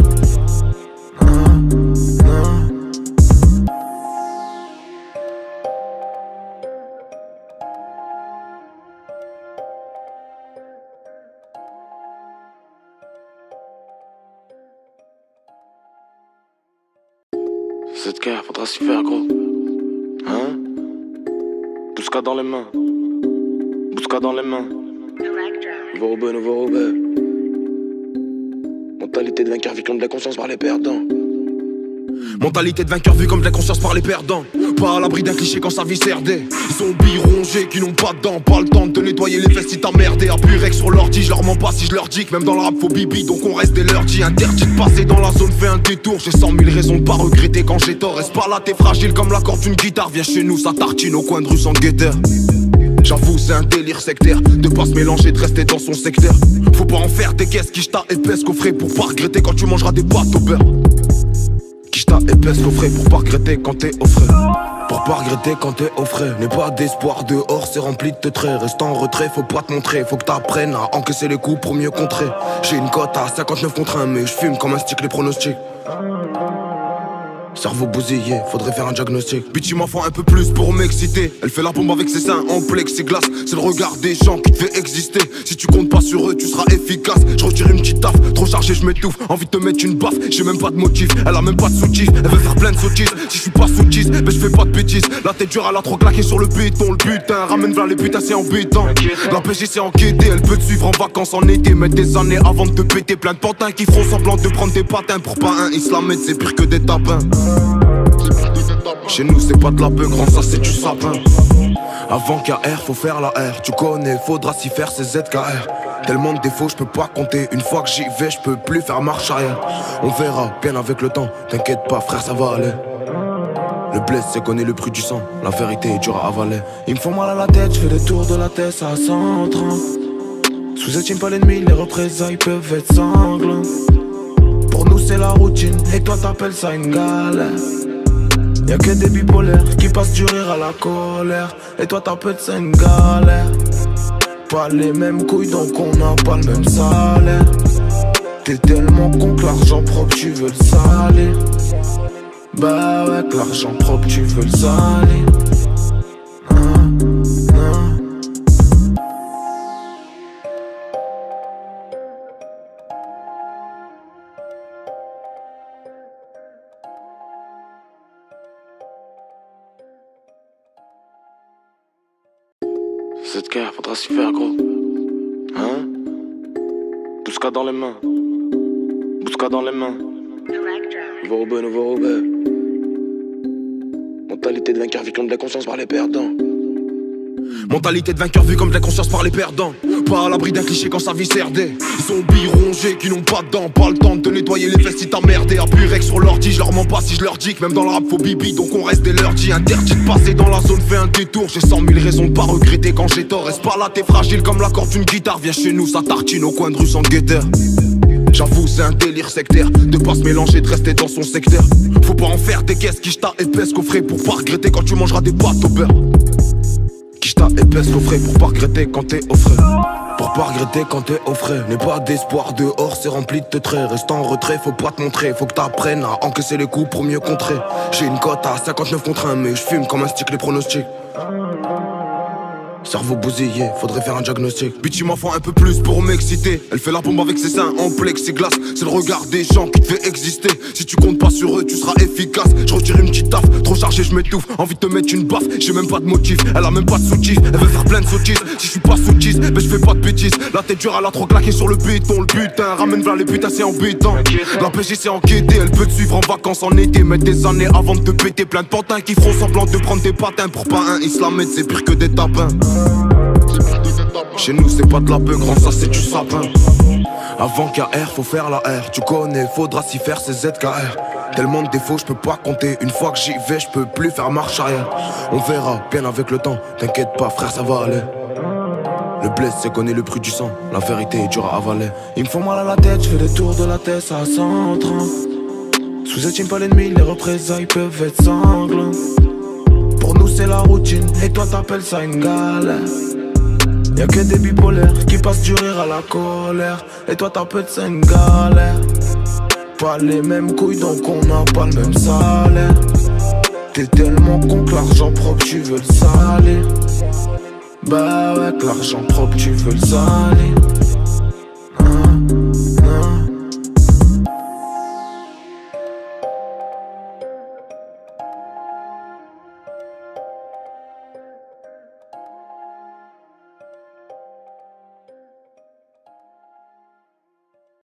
Cette guerre, faudra s'y faire, gros. Hein? Bousca dans les mains. Bousca dans les mains. Nouveau Robert, nouveau Robert. Mentalité de vainqueur, vie comme de la conscience par les perdants. Mentalité de vainqueur vue comme de la conscience par les perdants. Pas à l'abri d'un cliché quand sa vie serdait. Zombies rongés qui n'ont pas de dents. Pas le temps de te nettoyer les fesses si t'as merdé. Appuie rec sur l'ordi, je leur mens pas si je leur dis que même dans le rap faut bibi. Donc on reste des lundis. Interdit de passer dans la zone, fais un détour. J'ai 100 000 raisons de pas regretter quand j'ai tort. Reste pas là, t'es fragile comme la corde d'une guitare. Viens chez nous, ça tartine au coin de rue sans guetteur. J'avoue c'est un délire sectaire de pas se mélanger, de rester dans son secteur. Faut pas en faire des caisses, quicheta épaisse coffret pour pas regretter quand tu mangeras des pâtes au beurre. Quicheta épaisse coffret pour pas regretter quand t'es au frais. Pour pas regretter quand t'es au frais. N'aie pas d'espoir dehors, c'est rempli de traits. Reste en retrait, faut pas te montrer. Faut que t'apprennes à encaisser les coups pour mieux contrer. J'ai une cote à 59 contre 1 mais je fume comme un stick les pronostics. Cerveau bousillé, faudrait faire un diagnostic. Bitch il m'en faut un peu plus pour m'exciter. Elle fait la bombe avec ses seins en plexiglas. C'est le regard des gens qui te fait exister. Si tu comptes pas sur eux, tu seras efficace. Je retire une petite taf, trop chargé je m'étouffe. Envie de te mettre une baffe, j'ai même pas de motif. Elle a même pas de soutif, elle veut faire plein de sottises. Si je suis pas soutise, mais je fais pas de bêtises. La tête dure, elle a trop claqué sur le béton. Le putain, ramène vers les putains, c'est embêtant. La PJ c'est enquêté, elle peut te suivre en vacances en été. Mettre des années avant de te péter. Plein de pantins qui feront semblant de prendre des patins. Pour pas un islamètre, c'est pire que des tapins. Chez nous c'est pas de la beuh, grand ça c'est du sapin. Avant KR faut faire la R. Tu connais, faudra s'y faire c'est ZKR. Tellement de défauts je peux pas compter. Une fois que j'y vais je peux plus faire marche arrière. On verra bien avec le temps. T'inquiète pas frère ça va aller. Le blessé connaît le bruit du sang. La vérité est dure à avaler. Il me font mal à la tête, je fais des tours de la tête à 130. Sous-estime pas l'ennemi, les représailles peuvent être sanglantes. Pour nous c'est la routine, et toi t'appelles ça une galère. Y'a que des bipolaires qui passent du rire à la colère. Et toi t'appelles ça une galère. Pas les mêmes couilles donc on n'a pas le même salaire. T'es tellement con que l'argent propre tu veux le salir. Bah ouais que l'argent propre tu veux le salir. Cette guerre, faudra s'y faire, gros. Hein? Bousca dans les mains. Bousca dans les mains. Nouveau Robert, nouveau Robert. Mentalité de vainqueur, vie comme de la conscience par les perdants. Mentalité de vainqueur vue comme de la conscience par les perdants. Pas à l'abri d'un cliché quand sa vie serdait. Zombies rongés qui n'ont pas de dents. Pas le temps de te nettoyer les fesses si t'as merdé. Appuie rec sur l'ordi, je leur mens pas si je leur dis que même dans le rap faut bibi. Donc on reste des lundis. Interdit de passer dans la zone, fais un détour. J'ai 100 000 raisons de pas regretter quand j'ai tort. Reste pas là, t'es fragile comme la corde d'une guitare. Viens chez nous, ça tartine au coin de rue sans guetteur. J'avoue c'est un délire sectaire de pas se mélanger, de rester dans son secteur. Faut pas en faire des caisses, quicheta épaisse coffret pour pas regretter quand tu mangeras des pâtes au beurre. Quicheta épaisse coffret pour pas regretter quand t'es au frais. Pour pas regretter quand t'es au frais. N'aie pas d'espoir dehors, c'est rempli de traits. Reste en retrait, faut pas te montrer. Faut que t'apprennes à encaisser les coups pour mieux contrer. J'ai une cote à 59 contre 1 mais je fume comme un stick les pronostics. Cerveau bousillé, faudrait faire un diagnostic. Bitch il m'en faut un peu plus pour m'exciter. Elle fait la bombe avec ses seins en plexiglas. C'est le regard des gens qui te fait exister. Si tu comptes pas sur eux, tu seras efficace. Je retire une petite taf, trop chargé je m'étouffe. Envie de te mettre une baffe, j'ai même pas de motif. Elle a même pas de soutif, elle veut faire plein de sottises. Si je suis pas soutise, mais je fais pas de bêtises. La tête dure, elle a trop claqué sur le béton. Le putain, ramène vers les putains, c'est embêtant. La PJ c'est enquêté, elle peut te suivre en vacances en été. Mettre des années avant de te péter. Plein de pantins qui feront semblant de prendre des patins. Pour pas un islamètre, c'est pire que des tapins. Chez nous c'est pas de la beuh, grand ça c'est du sapin. Avant KR faut faire la R. Tu connais, faudra s'y faire c'est ZKR. Tellement de défauts je peux pas compter. Une fois que j'y vais je peux plus faire marche arrière. On verra bien avec le temps. T'inquiète pas frère ça va aller. Le blessé connaît le bruit du sang. La vérité est dure à avaler. Il me font mal à la tête, je fais des tours de la tête à 130. Sous-estime pas l'ennemi, les représailles peuvent être sanglantes. Pour nous c'est la routine, et toi t'appelles ça une galère. Y'a que des bipolaires qui passent du rire à la colère. Et toi t'appelles ça une galère. Pas les mêmes couilles donc on n'a pas le même salaire. T'es tellement con que l'argent propre tu veux le salir. Bah ouais que l'argent propre tu veux le salir.